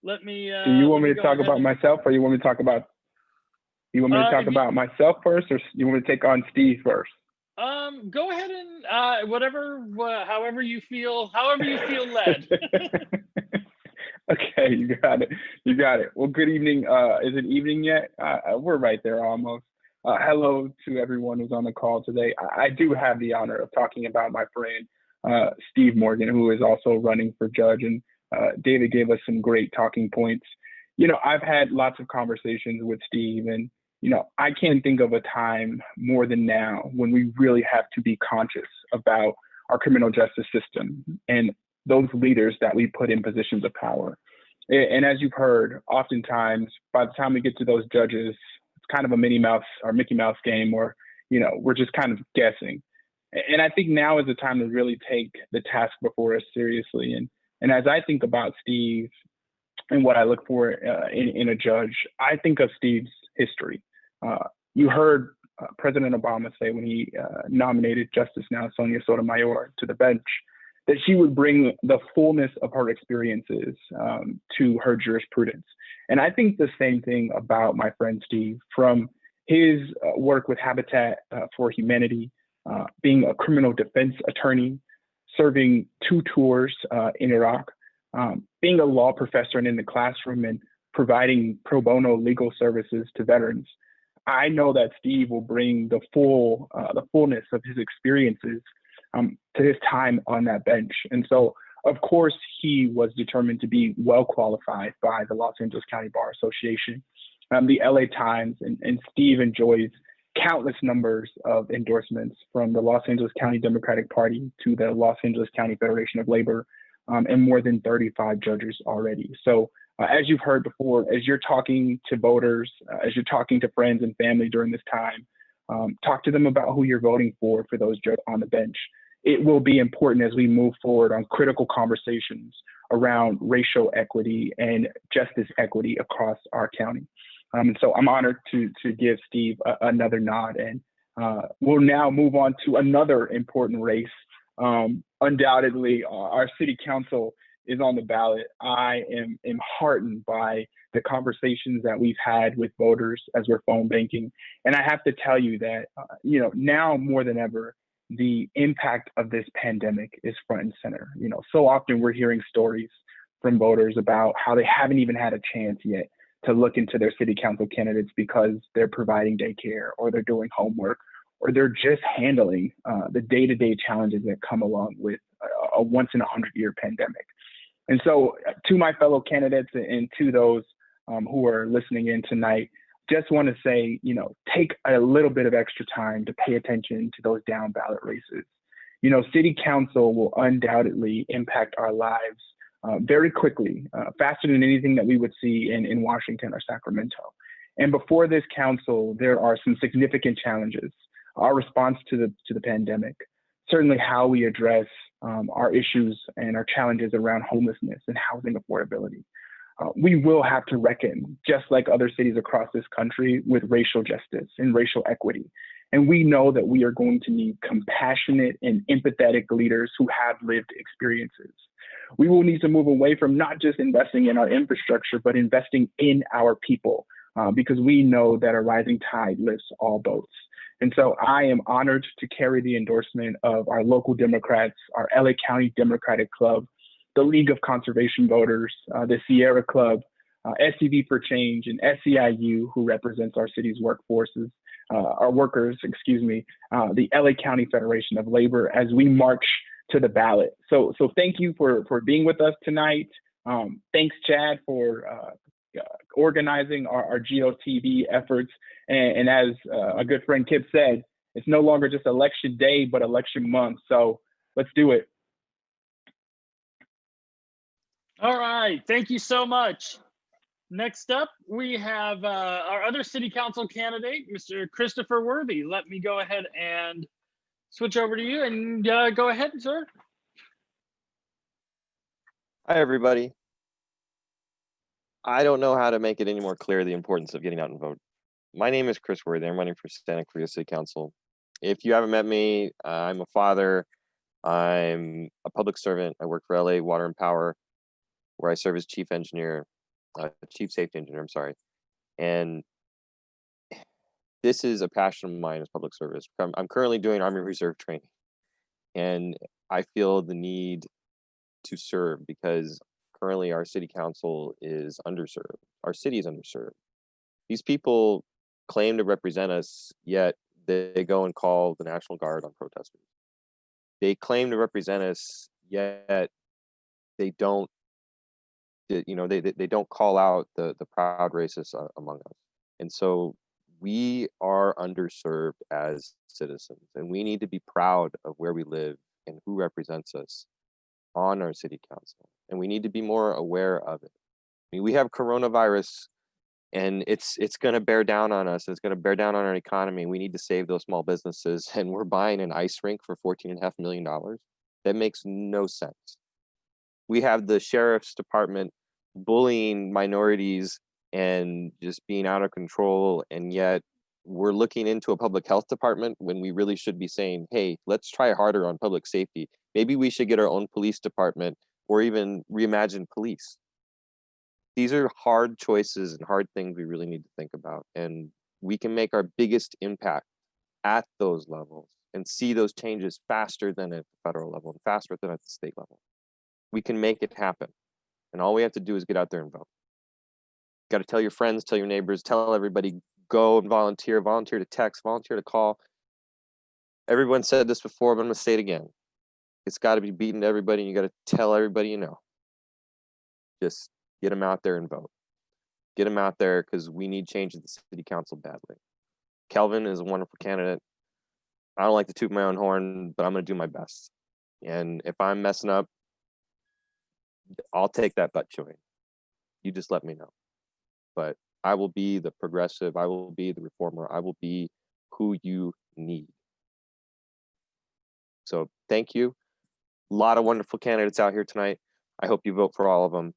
Let me. Do you want me to talk about myself, or you want me to talk about? You want me to talk about myself first, or you want me to take on Steve first? Go ahead and however you feel led. Okay, you got it. You got it. Well, good evening. Is it evening yet? We're right there almost. Hello to everyone who's on the call today. I do have the honor of talking about my friend, Steve Morgan, who is also running for judge. And David gave us some great talking points. You know, I've had lots of conversations with Steve, and, you know, I can't think of a time more than now when we really have to be conscious about our criminal justice system and those leaders that we put in positions of power. And as you've heard, oftentimes, by the time we get to those judges, it's kind of a Minnie Mouse or Mickey Mouse game, or, you know, we're just kind of guessing. And I think now is the time to really take the task before us seriously. And as I think about Steve and what I look for in a judge, I think of Steve's history. You heard President Obama say when he nominated Justice now Sonia Sotomayor to the bench, that she would bring the fullness of her experiences to her jurisprudence. And I think the same thing about my friend Steve, from his work with Habitat for Humanity, being a criminal defense attorney, serving 2 tours in Iraq, being a law professor and in the classroom and providing pro bono legal services to veterans. I know that Steve will bring the fullness of his experiences to his time on that bench. And so, of course, he was determined to be well qualified by the Los Angeles County Bar Association, the LA Times, and Steve enjoys countless numbers of endorsements from the Los Angeles County Democratic Party to the Los Angeles County Federation of Labor, and more than 35 judges already. So as you've heard before, as you're talking to voters, as you're talking to friends and family during this time, talk to them about who you're voting for those judges on the bench. It will be important as we move forward on critical conversations around racial equity and justice equity across our county. So I'm honored to give Steve another nod, and we'll now move on to another important race. Undoubtedly, our city council is on the ballot. I am heartened by the conversations that we've had with voters as we're phone banking. And I have to tell you that, you know, now more than ever, the impact of this pandemic is front and center. You know, so often we're hearing stories from voters about how they haven't even had a chance yet to look into their city council candidates because they're providing daycare or they're doing homework or they're just handling the day-to-day challenges that come along with a once in 100-year pandemic. And so to my fellow candidates and to those who are listening in tonight, just want to say, take a little bit of extra time to pay attention to those down ballot races. City council will undoubtedly impact our lives very quickly, faster than anything that we would see in Washington or Sacramento. And before this council, there are some significant challenges. Our response to the pandemic, certainly how we address our issues and our challenges around homelessness and housing affordability. We will have to reckon, just like other cities across this country, with racial justice and racial equity. And we know that we are going to need compassionate and empathetic leaders who have lived experiences. We will need to move away from not just investing in our infrastructure, but investing in our people, because we know that a rising tide lifts all boats. And so I am honored to carry the endorsement of our local Democrats, our LA County Democratic Club, the League of Conservation Voters, the Sierra Club, SCV for Change, and SEIU, who represents our city's workforces, our workers, the LA County Federation of Labor, as we march to the ballot. So thank you for being with us tonight. Thanks, Chad, for organizing our GOTV efforts. And as a good friend Kip said, it's no longer just election day, but election month. So let's do it. All right, thank you so much. Next up, we have our other city council candidate, Mr. Christopher Worthy. Let me go ahead and switch over to you and go ahead, sir. Hi, everybody. I don't know how to make it any more clear the importance of getting out and vote. My name is Chris Worthy. I'm running for Santa Clarita City Council. If you haven't met me, I'm a father. I'm a public servant. I work for LA Water and Power, where I serve as chief safety engineer, I'm sorry. And this is a passion of mine as public service. I'm currently doing Army Reserve training, and I feel the need to serve because currently our city council is underserved. Our city is underserved. These people claim to represent us, yet they go and call the National Guard on protesters. They claim to represent us, yet they don't they don't call out the proud racists among us. And so we are underserved as citizens, and we need to be proud of where we live and who represents us on our city council. And we need to be more aware of it. I mean, we have coronavirus, and it's going to bear down on us. It's going to bear down on our economy. We need to save those small businesses, and we're buying an ice rink for $14.5 million. That makes no sense. We have the sheriff's department bullying minorities and just being out of control, and yet we're looking into a public health department when we really should be saying, hey, let's try harder on public safety. Maybe we should get our own police department or even reimagine police. These are hard choices and hard things we really need to think about, and we can make our biggest impact at those levels and see those changes faster than at the federal level and faster than at the state level. We can make it happen. And all we have to do is get out there and vote. Got to tell your friends, tell your neighbors, tell everybody, go and volunteer to text, volunteer to call. Everyone said this before, but I'm going to say it again. It's got to be beaten to everybody, and you got to tell everybody you know. Just get them out there and vote. Get them out there because we need change at the city council badly. Kelvin is a wonderful candidate. I don't like to toot my own horn, but I'm going to do my best. And if I'm messing up, I'll take that butt chewing. You just let me know. But I will be the progressive. I will be the reformer. I will be who you need. So thank you. A lot of wonderful candidates out here tonight. I hope you vote for all of them.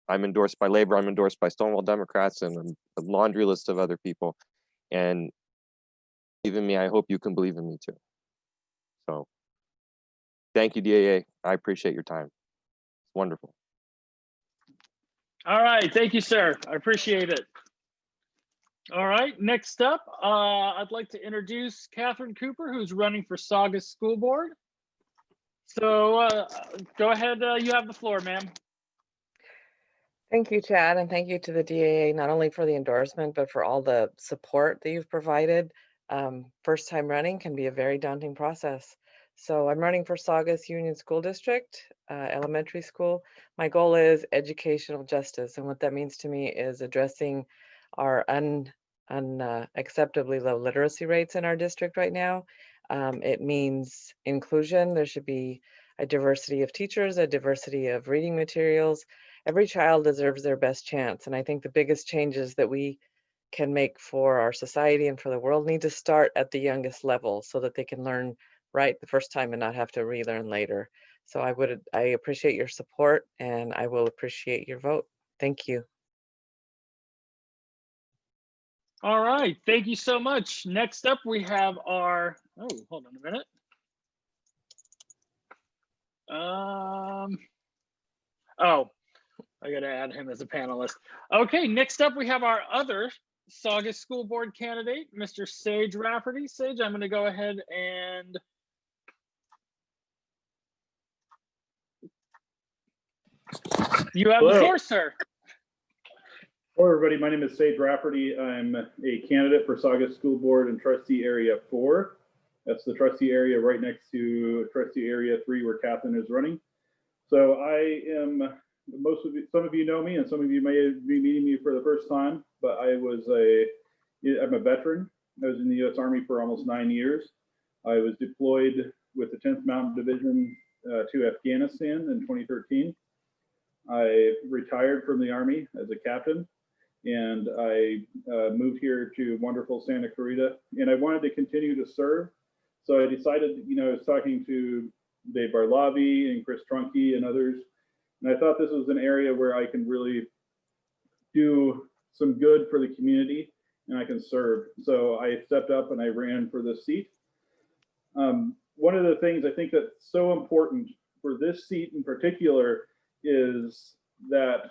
I'm endorsed by Labor. I'm endorsed by Stonewall Democrats and a laundry list of other people. And believe in me, I hope you can believe in me too. So thank you, DAA. I appreciate your time. Wonderful. All right, thank you, sir. I appreciate it. All right, next up, I'd like to introduce Catherine Cooper, who's running for Saugus School Board. So go ahead, you have the floor, ma'am. Thank you, Chad, and thank you to the DAA, not only for the endorsement, but for all the support that you've provided. First time running can be a very daunting process. So I'm running for Saugus Union School District, elementary school. My goal is educational justice, and what that means to me is addressing our unacceptably low literacy rates in our district right now. It means inclusion. There should be a diversity of teachers, a diversity of reading materials. Every child deserves their best chance. And I think the biggest changes that we can make for our society and for the world need to start at the youngest level so that they can learn right the first time and not have to relearn later. So I appreciate your support and I will appreciate your vote. Thank you. All right, thank you so much. Next up, we have our, oh, hold on a minute. Oh, I gotta add him as a panelist. Okay, next up, we have our other Saugus School Board candidate, Mr. Sage Rafferty. Sage, I'm gonna go ahead and you have the floor, sir. Hello, everybody. My name is Sage Rafferty. I'm a candidate for Saugus School Board in Trustee Area 4. That's the trustee area right next to Trustee Area 3 where Catherine is running. So I am, some of you know me and some of you may be meeting me for the first time, but I'm a veteran. I was in the U.S. Army for almost 9 years. I was deployed with the 10th Mountain Division to Afghanistan in 2013. I retired from the Army as a captain. And I moved here to wonderful Santa Clarita, and I wanted to continue to serve. So I decided, I was talking to Dave Barlavi and Chris Trunke and others, and I thought this was an area where I can really do some good for the community and I can serve. So I stepped up and I ran for this seat. One of the things I think that's so important for this seat in particular is that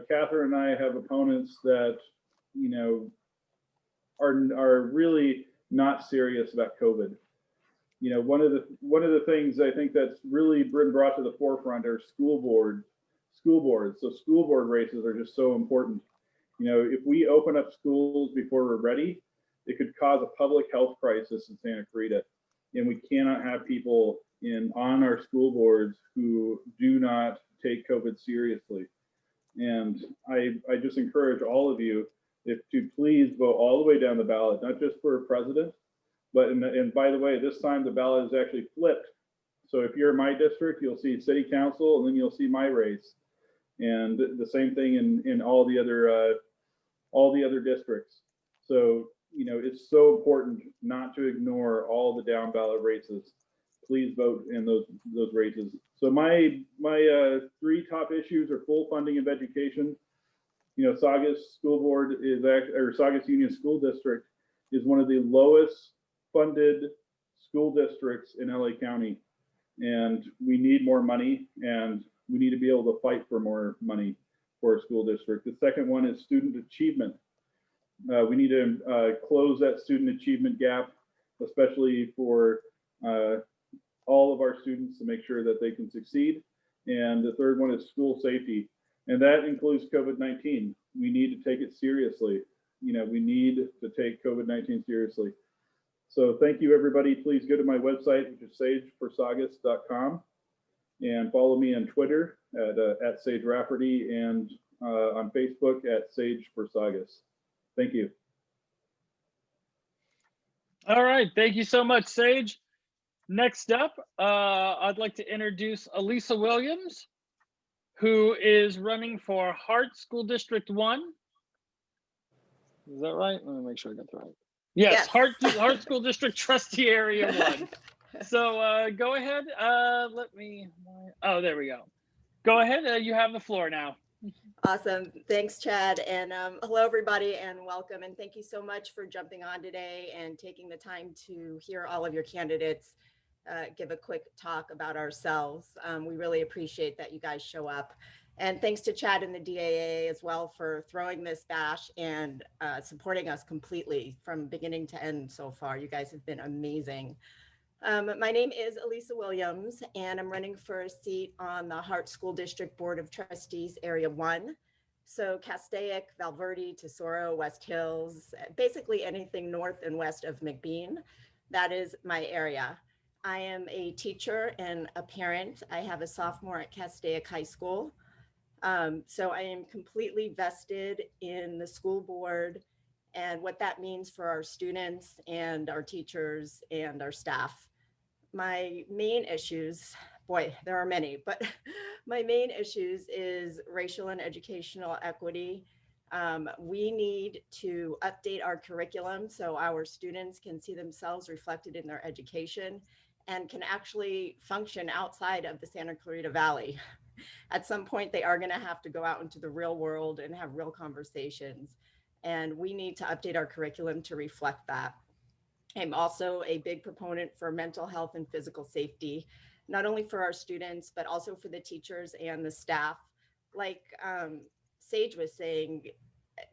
Catherine and I have opponents that, are really not serious about COVID. One of the things I think that's really been brought to the forefront are school boards. So school board races are just so important. If we open up schools before we're ready, it could cause a public health crisis in Santa Clarita. And we cannot have people on our school boards who do not take COVID seriously. And I just encourage all of you to please vote all the way down the ballot, not just for president, but, and by the way, this time the ballot is actually flipped. So if you're in my district, you'll see city council and then you'll see my race. And the same thing in all the other districts. So, it's so important not to ignore all the down ballot races. Please vote in those races. So my three top issues are full funding of education. Saugus School Board Saugus Union School District is one of the lowest funded school districts in LA County. And we need more money and we need to be able to fight for more money for a school district. The second one is student achievement. We need to close that student achievement gap, especially for all of our students to make sure that they can succeed. And the third one is school safety. And that includes COVID-19. We need to take it seriously. We need to take COVID-19 seriously. So thank you, everybody. Please go to my website, which is sageforsaugus.com, and follow me on Twitter at Sage Rafferty and on Facebook at Sage for Saugus. Thank you. All right, thank you so much, Sage. Next up, I'd like to introduce Elisa Williams, who is running for Hart School District 1. Is that right? Let me make sure I got that right. Yes. Hart School District Trustee Area 1. So go ahead. Oh, there we go. Go ahead. You have the floor now. Awesome. Thanks, Chad. And hello, everybody, and welcome. And thank you so much for jumping on today and taking the time to hear all of your candidates give a quick talk about ourselves. We really appreciate that you guys show up. And thanks to Chad and the DAA as well for throwing this bash and supporting us completely from beginning to end so far. You guys have been amazing. My name is Elisa Williams, and I'm running for a seat on the Hart School District Board of Trustees, Area 1. So Castaic, Valverde, Tesoro, West Hills, basically anything north and west of McBean, that is my area. I am a teacher and a parent. I have a sophomore at Castaic High School. So I am completely vested in the school board and what that means for our students and our teachers and our staff. My main issues, boy, there are many, but my main issues is racial and educational equity. We need to update our curriculum so our students can see themselves reflected in their education and can actually function outside of the Santa Clarita Valley. At some point, they are going to have to go out into the real world and have real conversations. And we need to update our curriculum to reflect that. I'm also a big proponent for mental health and physical safety, not only for our students, but also for the teachers and the staff. Like Sage was saying,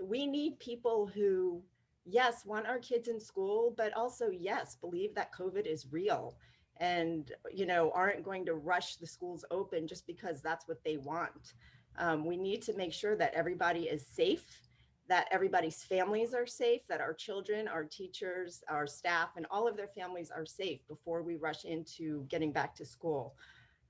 we need people who, yes, want our kids in school, but also, yes, believe that COVID is real and, you know, aren't going to rush the schools open just because that's what they want. We need to make sure that everybody is safe, that everybody's families are safe, that our children, our teachers, our staff, and all of their families are safe before we rush into getting back to school.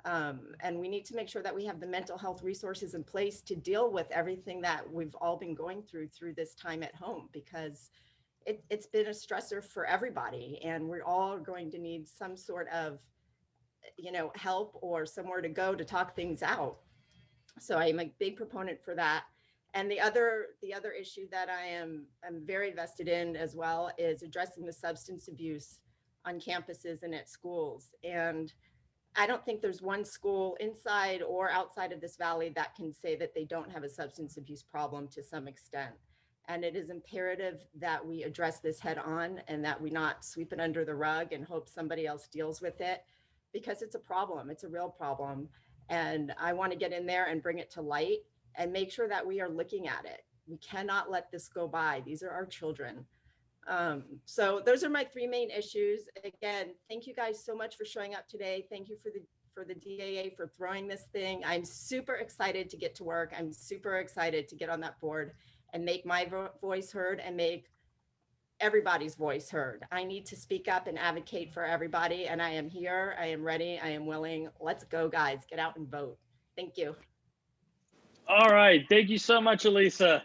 And we need to make sure that we have the mental health resources in place to deal with everything that we've all been going through this time at home, because it's been a stressor for everybody, and we're all going to need some sort of, you know, help or somewhere to go to talk things out. So I'm a big proponent for that. And the other issue that I'm very vested in as well is addressing the substance abuse on campuses and at schools. And I don't think there's one school inside or outside of this valley that can say that they don't have a substance abuse problem to some extent. And it is imperative that we address this head on and that we not sweep it under the rug and hope somebody else deals with it, because it's a problem. It's a real problem. And I want to get in there and bring it to light and make sure that we are looking at it. We cannot let this go by. These are our children. So those are my three main issues. Again, thank you guys so much for showing up today. Thank you for the DAA for throwing this thing. I'm super excited to get to work. I'm super excited to get on that board and make my voice heard and make everybody's voice heard. I need to speak up and advocate for everybody. And I am here. I am ready. I am willing. Let's go, guys. Get out and vote. Thank you. All right. Thank you so much, Elisa.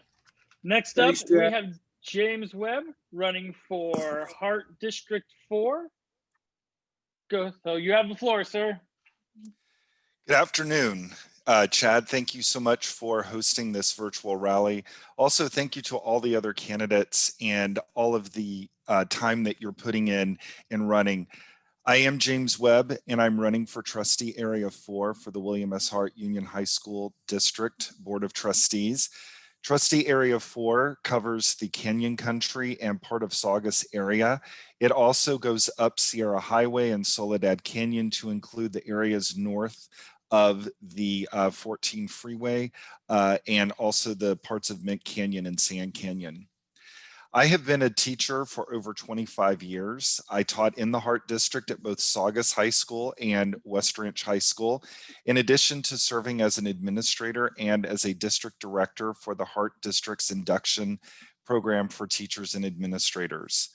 Next up, Thanks, we Jack. have James Webb running for Hart District 4. Go. So you have the floor, sir. Good afternoon. Chad, thank you so much for hosting this virtual rally. Also, thank you to all the other candidates and all of the time that you're putting in running. I am James Webb, and I'm running for Trustee Area 4 for the William S. Hart Union High School District Board of Trustees. Trustee Area 4 covers the Canyon Country and part of Saugus area. It also goes up Sierra Highway and Soledad Canyon to include the areas north of the 14 freeway and also the parts of Mint Canyon and Sand Canyon. I have been a teacher for over 25 years. I taught in the Hart District at both Saugus High School and West Ranch High School, in addition to serving as an administrator and as a district director for the Hart District's induction program for teachers and administrators.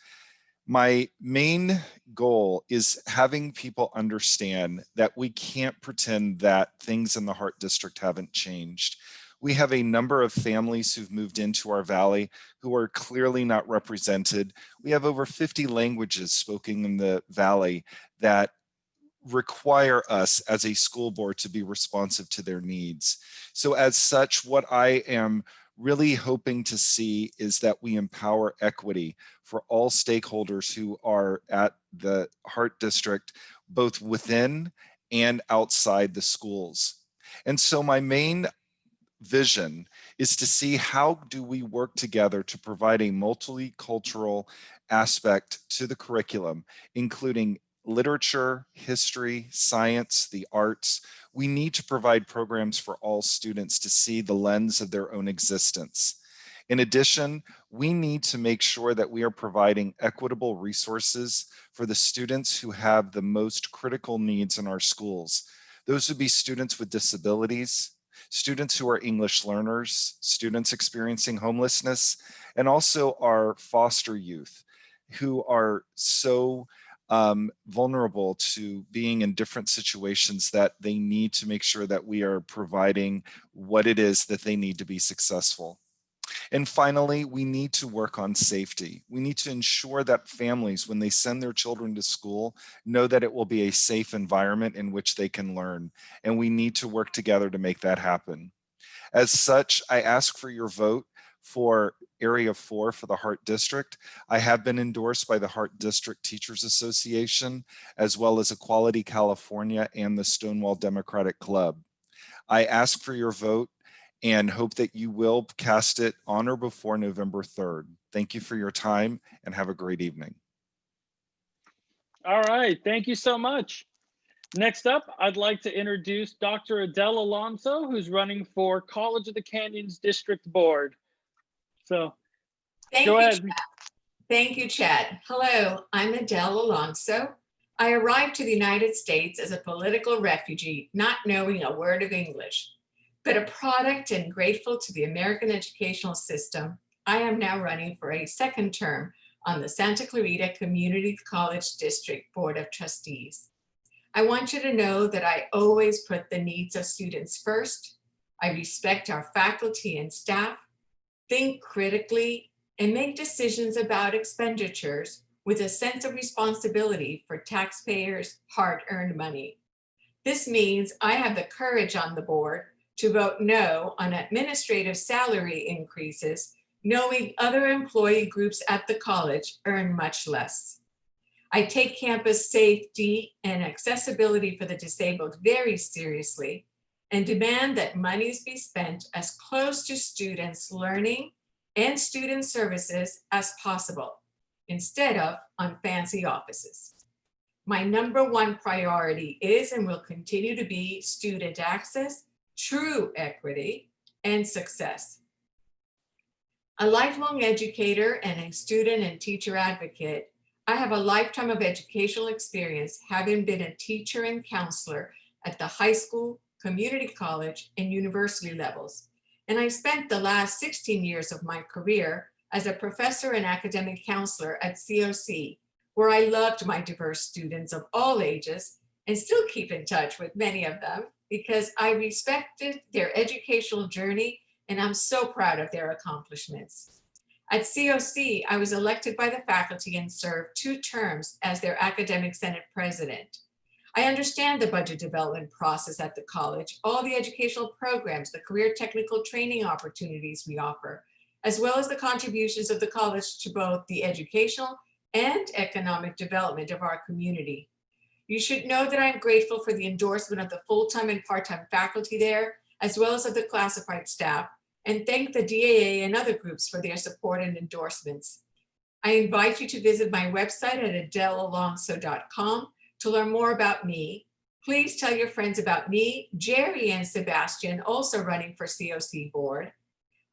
My main goal is having people understand that we can't pretend that things in the Hart District haven't changed. We have a number of families who've moved into our valley who are clearly not represented. We have over 50 languages spoken in the valley that require us as a school board to be responsive to their needs. So as such, what I am really hoping to see is that we empower equity for all stakeholders who are at the Hart District, both within and outside the schools. And so my main vision is to see how do we work together to provide a multicultural aspect to the curriculum, including literature, history, science, the arts. We need to provide programs for all students to see the lens of their own existence. In addition, we need to make sure that we are providing equitable resources for the students who have the most critical needs in our schools. Those would be students with disabilities, students who are English learners, students experiencing homelessness, and also our foster youth who are so vulnerable to being in different situations that they need to make sure that we are providing what it is that they need to be successful. And finally, we need to work on safety. We need to ensure that families, when they send their children to school, know that it will be a safe environment in which they can learn. And we need to work together to make that happen. As such, I ask for your vote for Area 4 for the Hart District. I have been endorsed by the Hart District Teachers Association, as well as Equality California and the Stonewall Democratic Club. I ask for your vote and hope that you will cast it on or before November 3rd. Thank you for your time and have a great evening. All right, thank you so much. Next up, I'd like to introduce Dr. Adele Alonso, who's running for College of the Canyons District Board. So go ahead. Thank you, Chad. Hello, I'm Adele Alonso. I arrived to the United States as a political refugee, not knowing a word of English, but a product and grateful to the American educational system. I am now running for a second term on the Santa Clarita Community College District Board of Trustees. I want you to know that I always put the needs of students first. I respect our faculty and staff, think critically, and make decisions about expenditures with a sense of responsibility for taxpayers' hard-earned money. This means I have the courage on the board to vote no on administrative salary increases, knowing other employee groups at the college earn much less. I take campus safety and accessibility for the disabled very seriously and demand that monies be spent as close to students' learning and student services as possible, instead of on fancy offices. My number one priority is and will continue to be student access, true equity, and success. A lifelong educator and a student and teacher advocate, I have a lifetime of educational experience, having been a teacher and counselor at the high school, community college, and university levels. And I spent the last 16 years of my career as a professor and academic counselor at COC, where I loved my diverse students of all ages and still keep in touch with many of them because I respected their educational journey and I'm so proud of their accomplishments. At COC, I was elected by the faculty and served 2 terms as their academic senate president. I understand the budget development process at the college, all the educational programs, the career technical training opportunities we offer, as well as the contributions of the college to both the educational and economic development of our community. You should know that I'm grateful for the endorsement of the full-time and part-time faculty there, as well as of the classified staff, and thank the DAA and other groups for their support and endorsements. I invite you to visit my website at adelealonso.com to learn more about me. Please tell your friends about me, Jerry and Sebastian, also running for COC board.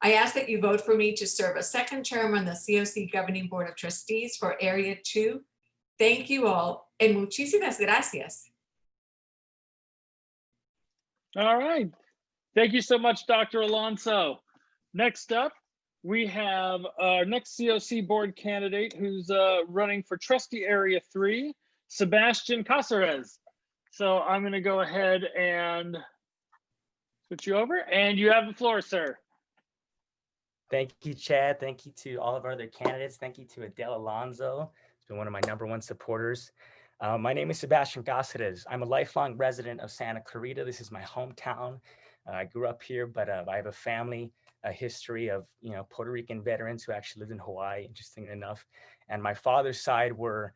I ask that you vote for me to serve a second term on the COC Governing Board of Trustees for Area 2. Thank you all, and muchísimas gracias. All right. Thank you so much, Dr. Alonso. Next up, we have our next COC board candidate who's running for Trustee Area 3, Sebastian Cáceres. So I'm going to go ahead and switch you over, and you have the floor, sir. Thank you, Chad. Thank you to all of our other candidates. Thank you to Adele Alonso. It's been one of my #1 supporters. My name is Sebastian Cáceres. I'm a lifelong resident of Santa Clarita. This is my hometown. I grew up here, but I have a family, a history of Puerto Rican veterans who actually lived in Hawaii, interestingly enough. And my father's side were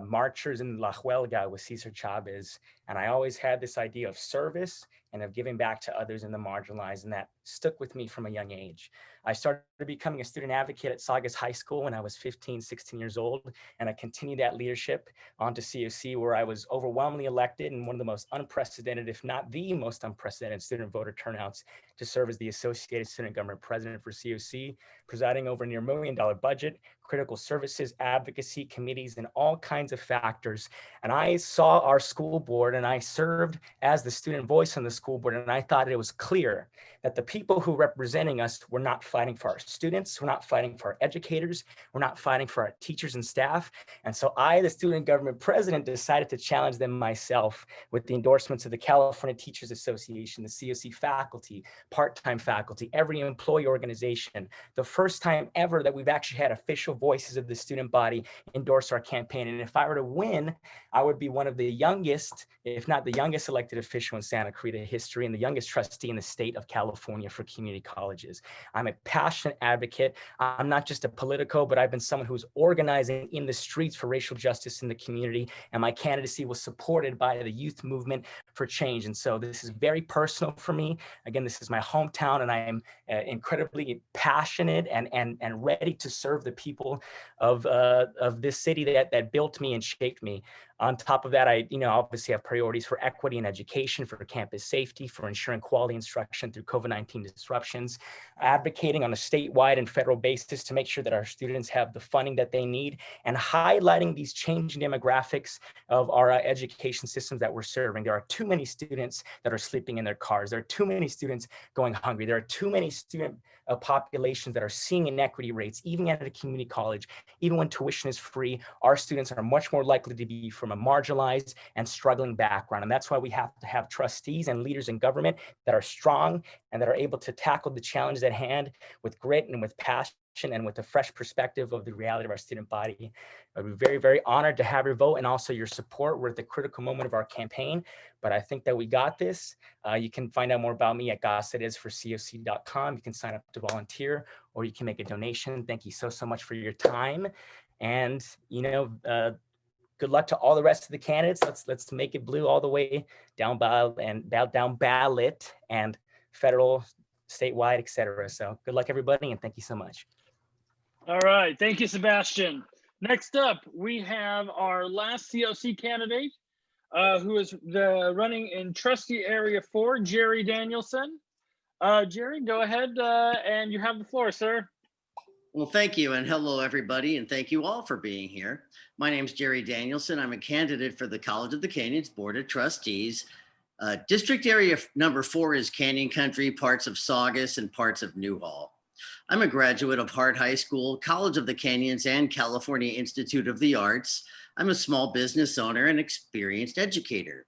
marchers in La Huelga with Cesar Chavez. And I always had this idea of service and of giving back to others in the marginalized, and that stuck with me from a young age. I started becoming a student advocate at Saugus High School when I was 15, 16 years old, and I continued that leadership onto COC, where I was overwhelmingly elected and one of the most unprecedented, if not the most unprecedented student voter turnouts to serve as the Associated Student Government President for COC, presiding over a near $1 million budget, critical services, advocacy committees, and all kinds of factors. And I saw our school board and I served as the student voice on the school board, and I thought it was clear that the people who were representing us were not fighting for our students, we're not fighting for our educators, we're not fighting for our teachers and staff. And so I, the student government president, decided to challenge them myself with the endorsements of the California Teachers Association, the COC faculty, part-time faculty, every employee organization. The first time ever that we've actually had official voices of the student body endorse our campaign. And if I were to win, I would be one of the youngest, if not the youngest elected official in Santa Clarita history and the youngest trustee in the state of California for community colleges. I'm a passionate advocate. I'm not just a politico, but I've been someone who's organizing in the streets for racial justice in the community. And my candidacy was supported by the youth movement for change. And so this is very personal for me. Again, this is my hometown, and I am incredibly passionate and ready to serve the people of this city that built me and shaped me. On top of that, I obviously have priorities for equity and education, for campus safety, for ensuring quality instruction through COVID-19 disruptions, advocating on a statewide and federal basis to make sure that our students have the funding that they need, and highlighting these changing demographics of our education systems that we're serving. There are too many students that are sleeping in their cars. There are too many students going hungry. There are too many student populations that are seeing inequity rates, even at a community college. Even when tuition is free, our students are much more likely to be from a marginalized and struggling background. And that's why we have to have trustees and leaders in government that are strong and that are able to tackle the challenges at hand with grit and with passion and with a fresh perspective of the reality of our student body. I'd be very, very honored to have your vote and also your support. We're at the critical moment of our campaign, but I think that we got this. You can find out more about me at gossitisforcoc.com. You can sign up to volunteer, or you can make a donation. Thank you so much for your time. And, good luck to all the rest of the candidates. Let's make it blue all the way down ballot and federal, statewide, et cetera. So good luck, everybody, and thank you so much. All right, thank you, Sebastian. Next up, we have our last COC candidate, who is running in trustee area 4, Jerry Danielson. Jerry, go ahead, and you have the floor, sir. Well, thank you, and hello, everybody, and thank you all for being here. My name is Jerry Danielson. I'm a candidate for the College of the Canyons Board of Trustees. District area number 4 is Canyon Country, parts of Saugus, and parts of Newhall. I'm a graduate of Hart High School, College of the Canyons, and California Institute of the Arts. I'm a small business owner and experienced educator.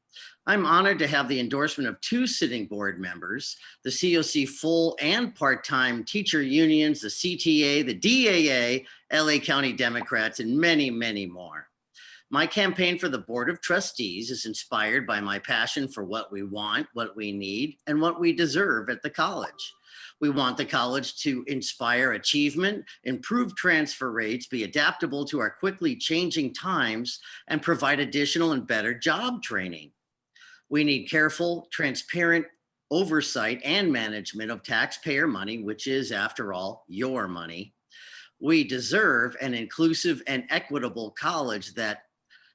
I'm honored to have the endorsement of 2 sitting board members, the COC full and part-time teacher unions, the CTA, the DAA, LA County Democrats, and many, many more. My campaign for the Board of Trustees is inspired by my passion for what we want, what we need, and what we deserve at the college. We want the college to inspire achievement, improve transfer rates, be adaptable to our quickly changing times, and provide additional and better job training. We need careful, transparent oversight and management of taxpayer money, which is, after all, your money. We deserve an inclusive and equitable college that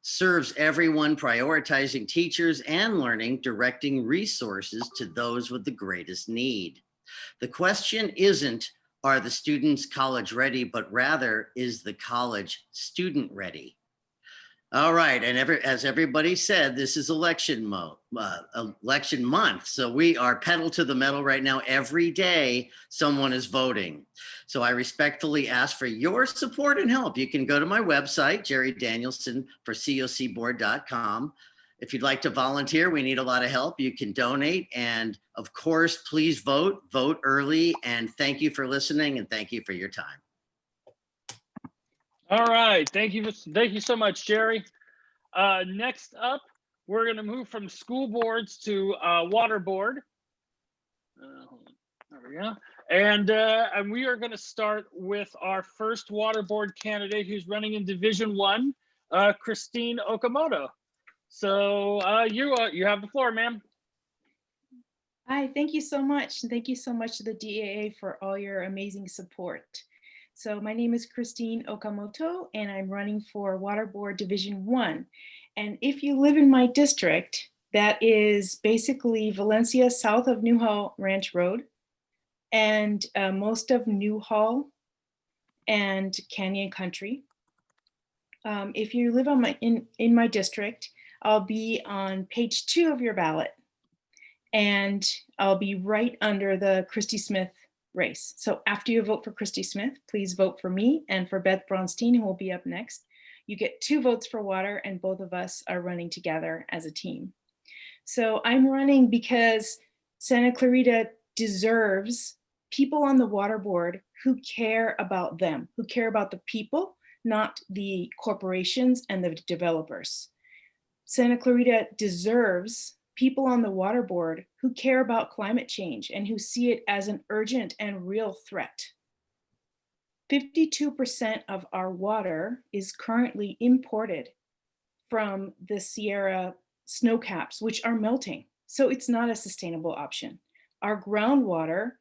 serves everyone, prioritizing teachers and learning, directing resources to those with the greatest need. The question isn't, are the students college ready, but rather, is the college student ready? All right, and as everybody said, this is election month. So we are pedal to the metal right now. Every day, someone is voting. So I respectfully ask for your support and help. You can go to my website, jerrydanielsonforcocboard.com. If you'd like to volunteer, we need a lot of help. You can donate. And of course, please vote early. And thank you for listening, and thank you for your time. All right, thank you so much, Jerry. Next up, we're going to move from school boards to water board. There we go. And we are going to start with our first water board candidate who's running in Division 1, Christine Okamoto. So you have the floor, ma'am. Hi, thank you so much. And thank you so much to the DAA for all your amazing support. So my name is Christine Okamoto, and I'm running for Water Board Division 1. And if you live in my district, that is basically Valencia south of Newhall Ranch Road, and most of Newhall and Canyon Country. If you live in my district, I'll be on page 2 of your ballot, and I'll be right under the Christy Smith race. So after you vote for Christy Smith, please vote for me and for Beth Bronstein, who will be up next. You get 2 votes for water, and both of us are running together as a team. So I'm running because Santa Clarita deserves people on the water board who care about them, who care about the people, not the corporations and the developers. Santa Clarita deserves people on the water board who care about climate change and who see it as an urgent and real threat. 52% of our water is currently imported from the Sierra snow caps, which are melting. So it's not a sustainable option. Our groundwater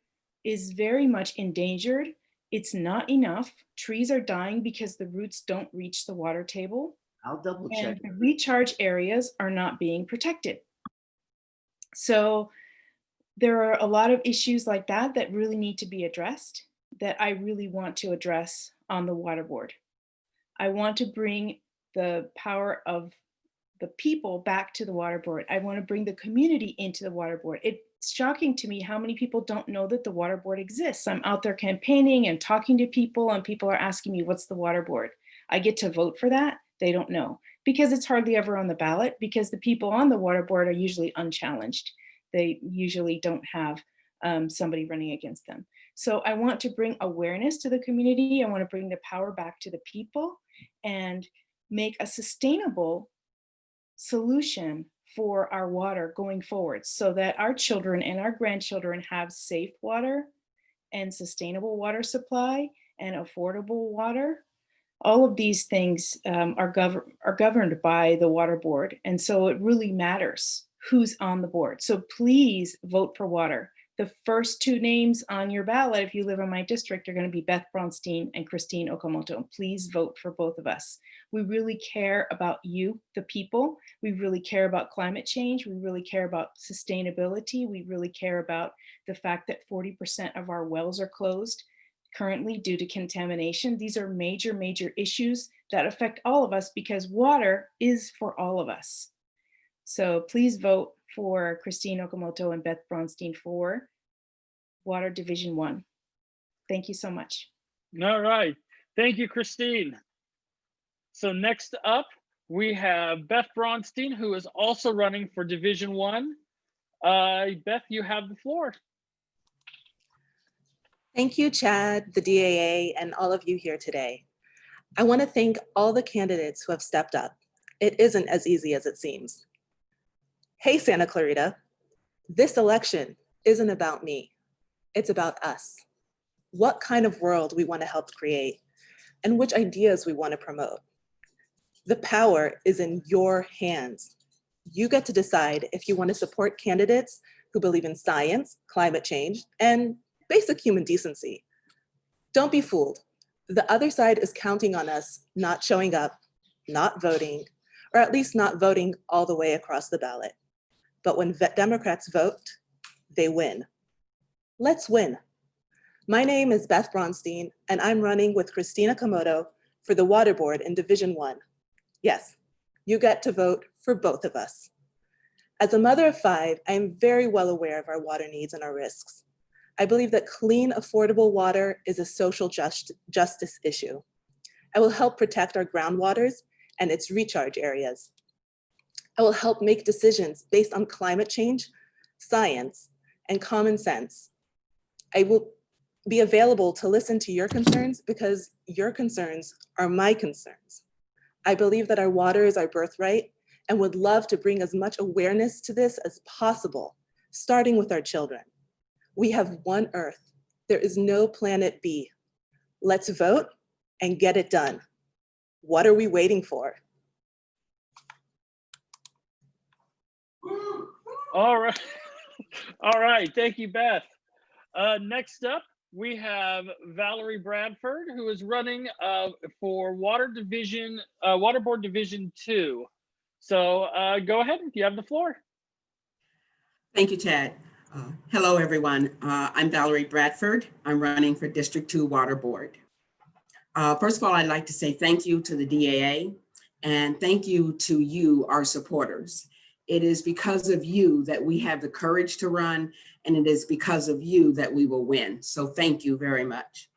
is very much endangered. It's not enough. Trees are dying because the roots don't reach the water table. I'll double check. And the recharge areas are not being protected. So there are a lot of issues like that that really need to be addressed, that I really want to address on the water board. I want to bring the power of the people back to the water board. I want to bring the community into the water board. It's shocking to me how many people don't know that the water board exists. I'm out there campaigning and talking to people, and people are asking me, what's the water board? I get to vote for that. They don't know because it's hardly ever on the ballot, because the people on the water board are usually unchallenged. They usually don't have somebody running against them. So I want to bring awareness to the community. I want to bring the power back to the people and make a sustainable solution for our water going forward, so that our children and our grandchildren have safe water and sustainable water supply and affordable water. All of these things are governed by the water board. And so it really matters who's on the board. So please vote for water. The first 2 names on your ballot, if you live in my district, are going to be Beth Bronstein and Christine Okamoto. Please vote for both of us. We really care about you, the people. We really care about climate change. We really care about sustainability. We really care about the fact that 40% of our wells are closed currently due to contamination. These are major, major issues that affect all of us, because water is for all of us. So please vote for Christine Okamoto and Beth Bronstein for Water Division 1. Thank you so much. All right. Thank you, Christine. So next up, we have Beth Bronstein, who is also running for Division 1. Beth, you have the floor. Thank you, Chad, the DAA, and all of you here today. I want to thank all the candidates who have stepped up. It isn't as easy as it seems. Hey, Santa Clarita, this election isn't about me. It's about us. What kind of world we want to help create and which ideas we want to promote. The power is in your hands. You get to decide if you want to support candidates who believe in science, climate change, and basic human decency. Don't be fooled. The other side is counting on us not showing up, not voting, or at least not voting all the way across the ballot. But when Democrats vote, they win. Let's win. My name is Beth Bronstein, and I'm running with Christina Komodo for the Water Board in Division 1. Yes, you get to vote for both of us. As a mother of 5, I am very well aware of our water needs and our risks. I believe that clean, affordable water is a social justice issue. I will help protect our groundwaters and its recharge areas. I will help make decisions based on climate change, science, and common sense. I will be available to listen to your concerns because your concerns are my concerns. I believe that our water is our birthright and would love to bring as much awareness to this as possible, starting with our children. We have one Earth. There is no planet B. Let's vote and get it done. What are we waiting for? All right. All right. Thank you, Beth. Next up, we have Valerie Bradford, who is running for Water Board Division 2. So go ahead. You have the floor. Thank you, Chad. Hello, everyone. I'm Valerie Bradford. I'm running for District 2 Water Board. First of all, I'd like to say thank you to the DAA And thank you to you, our supporters. It is because of you that we have the courage to run, and it is because of you that we will win. So thank you very much.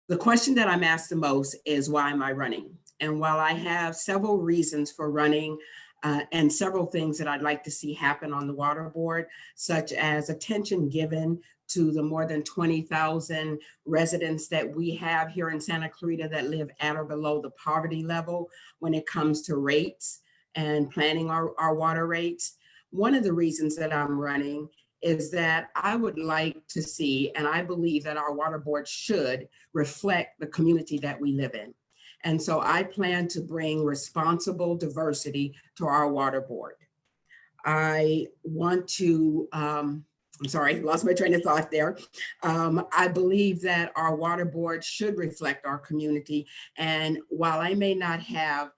The question that I'm asked the most is, why am I running? And while I have several reasons for running and several things that I'd like to see happen on the water board, such as attention given to the more than 20,000 residents that we have here in Santa Clarita that live at or below the poverty level when it comes to rates and planning our water rates. One of the reasons that I'm running is that I would like to see, and I believe that our water board should reflect the community that we live in. And so I plan to bring responsible diversity to our water board. I want to, I'm sorry, lost my train of thought there. I believe that our water board should reflect our community. And while I may not have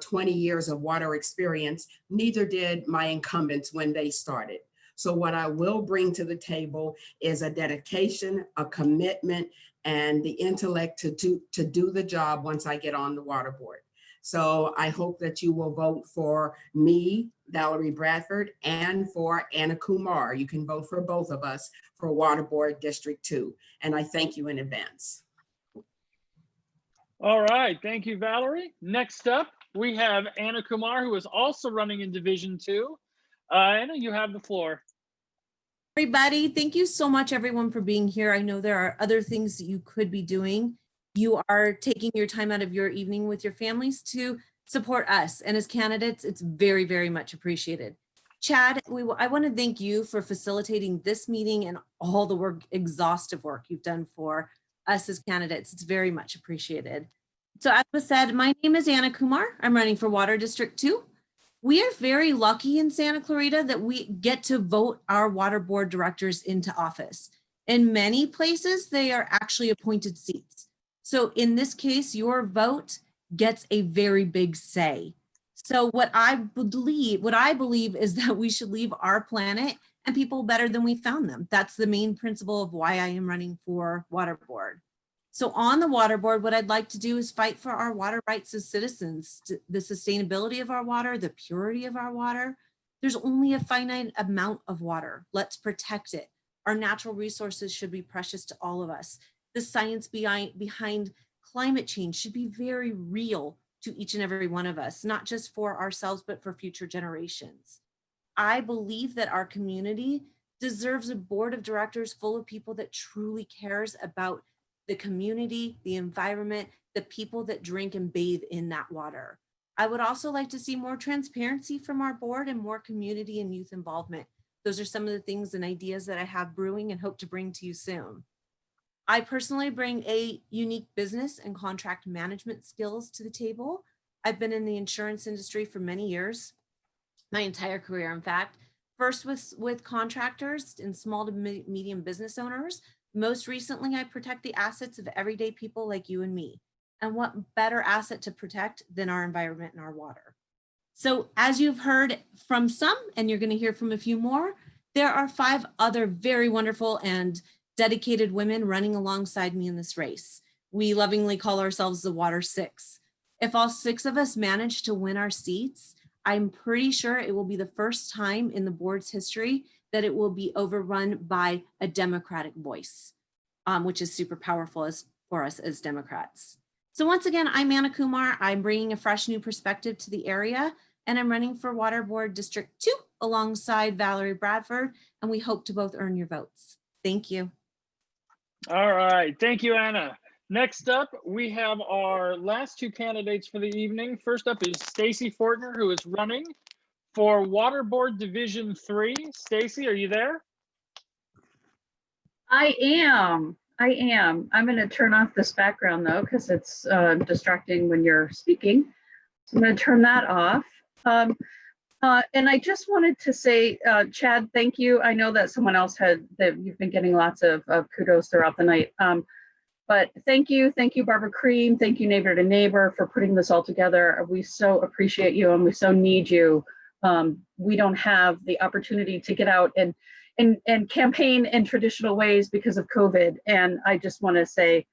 20 years of water experience, neither did my incumbents when they started. So what I will bring to the table is a dedication, a commitment, and the intellect to do the job once I get on the water board. So I hope that you will vote for me, Valerie Bradford, and for Anna Kumar. You can vote for both of us for Water Board District 2. And I thank you in advance. All right, thank you, Valerie. Next up, we have Anna Kumar, who is also running in Division 2. Anna, you have the floor. Everybody, thank you so much, everyone, for being here. I know there are other things that you could be doing. You are taking your time out of your evening with your families to support us. And as candidates, it's very, very much appreciated. Chad, I want to thank you for facilitating this meeting and all the work, exhaustive work you've done for us as candidates. It's very much appreciated. So as was said, my name is Anna Kumar. I'm running for Water District 2. We are very lucky in Santa Clarita that we get to vote our water board directors into office. In many places, they are actually appointed seats. So in this case, your vote gets a very big say. So what I believe is that we should leave our planet and people better than we found them. That's the main principle of why I am running for water board. So on the water board, what I'd like to do is fight for our water rights as citizens, the sustainability of our water, the purity of our water. There's only a finite amount of water. Let's protect it. Our natural resources should be precious to all of us. The science behind climate change should be very real to each and every one of us, not just for ourselves, but for future generations. I believe that our community deserves a board of directors full of people that truly cares about the community, the environment, the people that drink and bathe in that water. I would also like to see more transparency from our board and more community and youth involvement. Those are some of the things and ideas that I have brewing and hope to bring to you soon. I personally bring a unique business and contract management skills to the table. I've been in the insurance industry for many years, my entire career, in fact, first with contractors and small to medium business owners. Most recently, I protect the assets of everyday people like you and me. And what better asset to protect than our environment and our water? So as you've heard from some, and you're going to hear from a few more, there are 5 other very wonderful and dedicated women running alongside me in this race. We lovingly call ourselves the Water 6. If all 6 of us manage to win our seats, I'm pretty sure it will be the first time in the board's history that it will be overrun by a Democratic voice, which is super powerful for us as Democrats. So once again, I'm Anna Kumar. I'm bringing a fresh new perspective to the area, and I'm running for Water Board District 2 alongside Valerie Bradford, and we hope to both earn your votes. Thank you. All right, thank you, Anna. Next up, we have our last 2 candidates for the evening. First up is Stacy Fortner, who is running for Water Board Division 3. Stacy, are you there? I am. I'm going to turn off this background though, because it's distracting when you're speaking. So I'm going to turn that off. And I just wanted to say, Chad, thank you. I know that someone else that you've been getting lots of kudos throughout the night. But thank you, Barbara Cream. Thank you, Neighbor to Neighbor, for putting this all together. We so appreciate you and we so need you. We don't have the opportunity to get out and campaign in traditional ways because of COVID. And I just want to say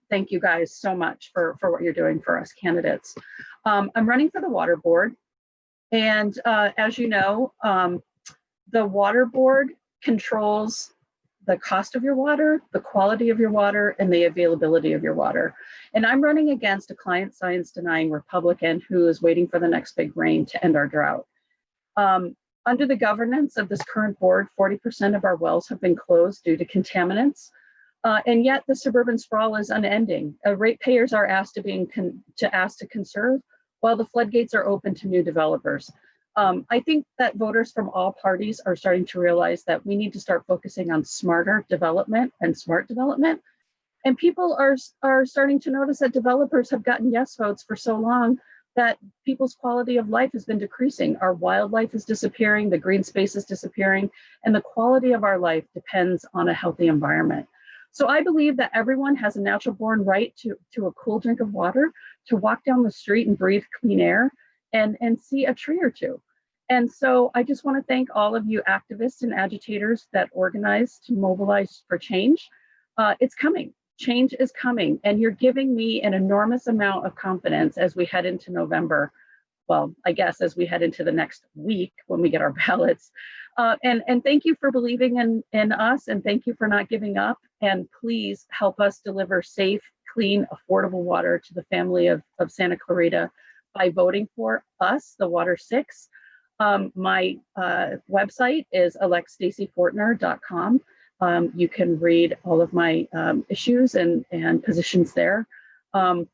Thank you guys so much for what you're doing for us candidates. I'm running for the water board. And as you know, the water board controls the cost of your water, the quality of your water, and the availability of your water. And I'm running against a client science denying Republican who is waiting for the next big rain to end our drought. Under the governance of this current board, 40% of our wells have been closed due to contaminants. And yet the suburban sprawl is unending. Ratepayers are asked to conserve while the floodgates are open to new developers. I think that voters from all parties are starting to realize that we need to start focusing on smarter development and smart development. And people are starting to notice that developers have gotten yes votes for so long that people's quality of life has been decreasing. Our wildlife is disappearing, the green space is disappearing, and the quality of our life depends on a healthy environment. So I believe that everyone has a natural born right to a cool drink of water, to walk down the street and breathe clean air, and see a tree or two. And so I just want to thank all of you activists and agitators that organize to mobilize for change. It's coming. Change is coming, and you're giving me an enormous amount of confidence as we head into November. Well, I guess as we head into the next week when we get our ballots. And thank you for believing in us, and thank you for not giving up. And please help us deliver safe, clean, affordable water to the family of Santa Clarita by voting for us, the Water 6. My website is electstacyfortner.com. You can read all of my issues and positions there. The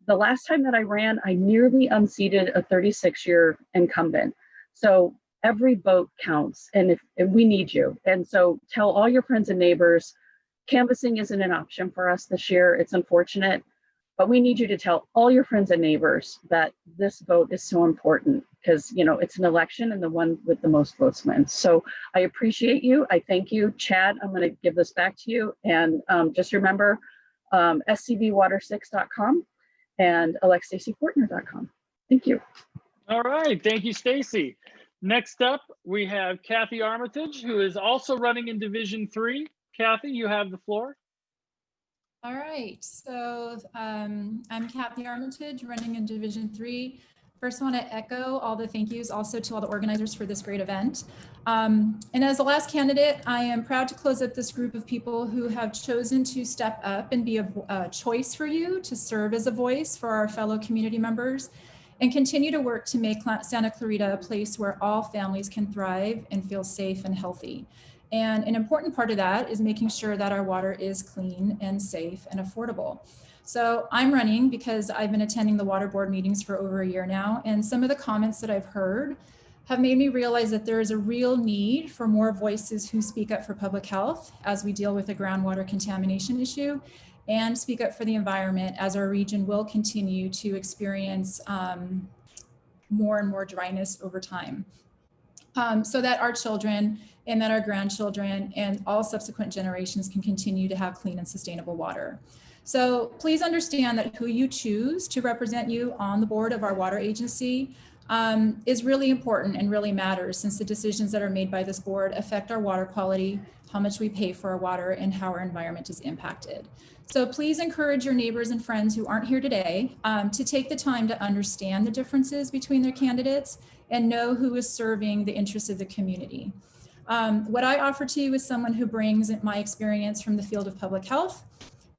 last time that I ran, I nearly unseated a 36-year incumbent. So every vote counts, and we need you. And so tell all your friends and neighbors, canvassing isn't an option for us this year. It's unfortunate, but we need you to tell all your friends and neighbors that this vote is so important because, you know, it's an election and the one with the most votes wins. So I appreciate you. I thank you. Chad, I'm going to give this back to you. And just remember, scvwater6.com and electstacyfortner.com. Thank you. All right. Thank you, Stacy. Next up, we have Kathy Armitage, who is also running in Division 3. Kathy, you have the floor. All right, so I'm Kathy Armitage, running in Division 3. First, I want to echo all the thank yous also to all the organizers for this great event. And as the last candidate, I am proud to close up this group of people who have chosen to step up and be a choice for you, to serve as a voice for our fellow community members, and continue to work to make Santa Clarita a place where all families can thrive and feel safe and healthy. And an important part of that is making sure that our water is clean and safe and affordable. So I'm running because I've been attending the water board meetings for over a year now, and some of the comments that I've heard have made me realize that there is a real need for more voices who speak up for public health as we deal with the groundwater contamination issue, and speak up for the environment as our region will continue to experience more and more dryness over time. So that our children and that our grandchildren and all subsequent generations can continue to have clean and sustainable water. So please understand that who you choose to represent you on the board of our water agency is really important and really matters, since the decisions that are made by this board affect our water quality, how much we pay for our water, and how our environment is impacted. So please encourage your neighbors and friends who aren't here today to take the time to understand the differences between their candidates and know who is serving the interests of the community. What I offer to you is someone who brings my experience from the field of public health,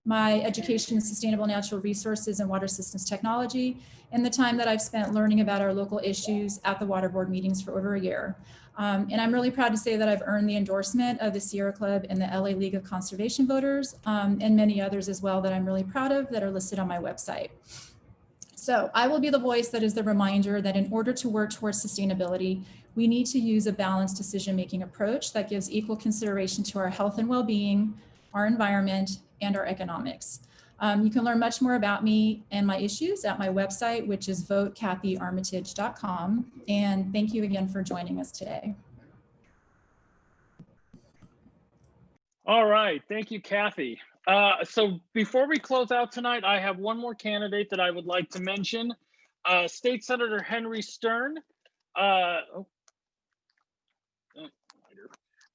my education in sustainable natural resources and water systems technology, and the time that I've spent learning about our local issues at the water board meetings for over a year. And I'm really proud to say that I've earned the endorsement of the Sierra Club and the LA League of Conservation Voters, and many others as well that I'm really proud of that are listed on my website. So I will be the voice that is the reminder that in order to work towards sustainability, we need to use a balanced decision-making approach that gives equal consideration to our health and well-being, our environment, and our economics. You can learn much more about me and my issues at my website, which is votekathyrarmitage.com. And thank you again for joining us today. All right, thank you, Kathy. So before we close out tonight, I have one more candidate that I would like to mention. State Senator Henry Stern.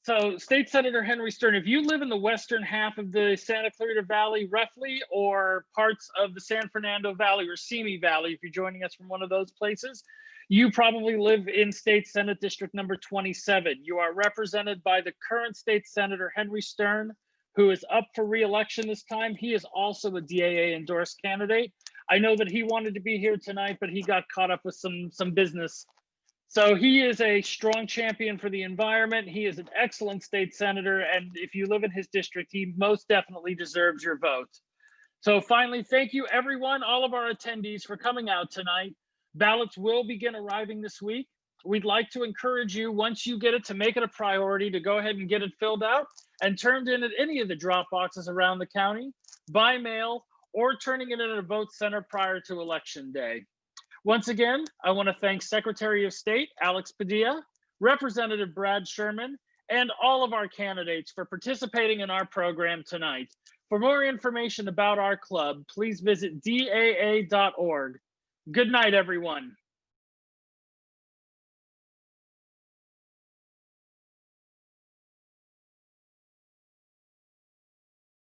So State Senator Henry Stern, if you live in the western half of the Santa Clarita Valley roughly, or parts of the San Fernando Valley or Simi Valley, if you're joining us from one of those places, you probably live in State Senate District number 27. You are represented by the current State Senator Henry Stern, who is up for re-election this time. He is also a DAA endorsed candidate. I know that he wanted to be here tonight, but he got caught up with some business. So he is a strong champion for the environment. He is an excellent state senator. And if you live in his district, he most definitely deserves your vote. So finally, thank you everyone, all of our attendees for coming out tonight. Ballots will begin arriving this week. We'd like to encourage you, once you get it, to make it a priority to go ahead and get it filled out and turned in at any of the drop boxes around the county, by mail, or turning it in at a vote center prior to Election Day. Once again, I want to thank Secretary of State Alex Padilla, Representative Brad Sherman, and all of our candidates for participating in our program tonight. For more information about our club, please visit daa.org. Good night, everyone.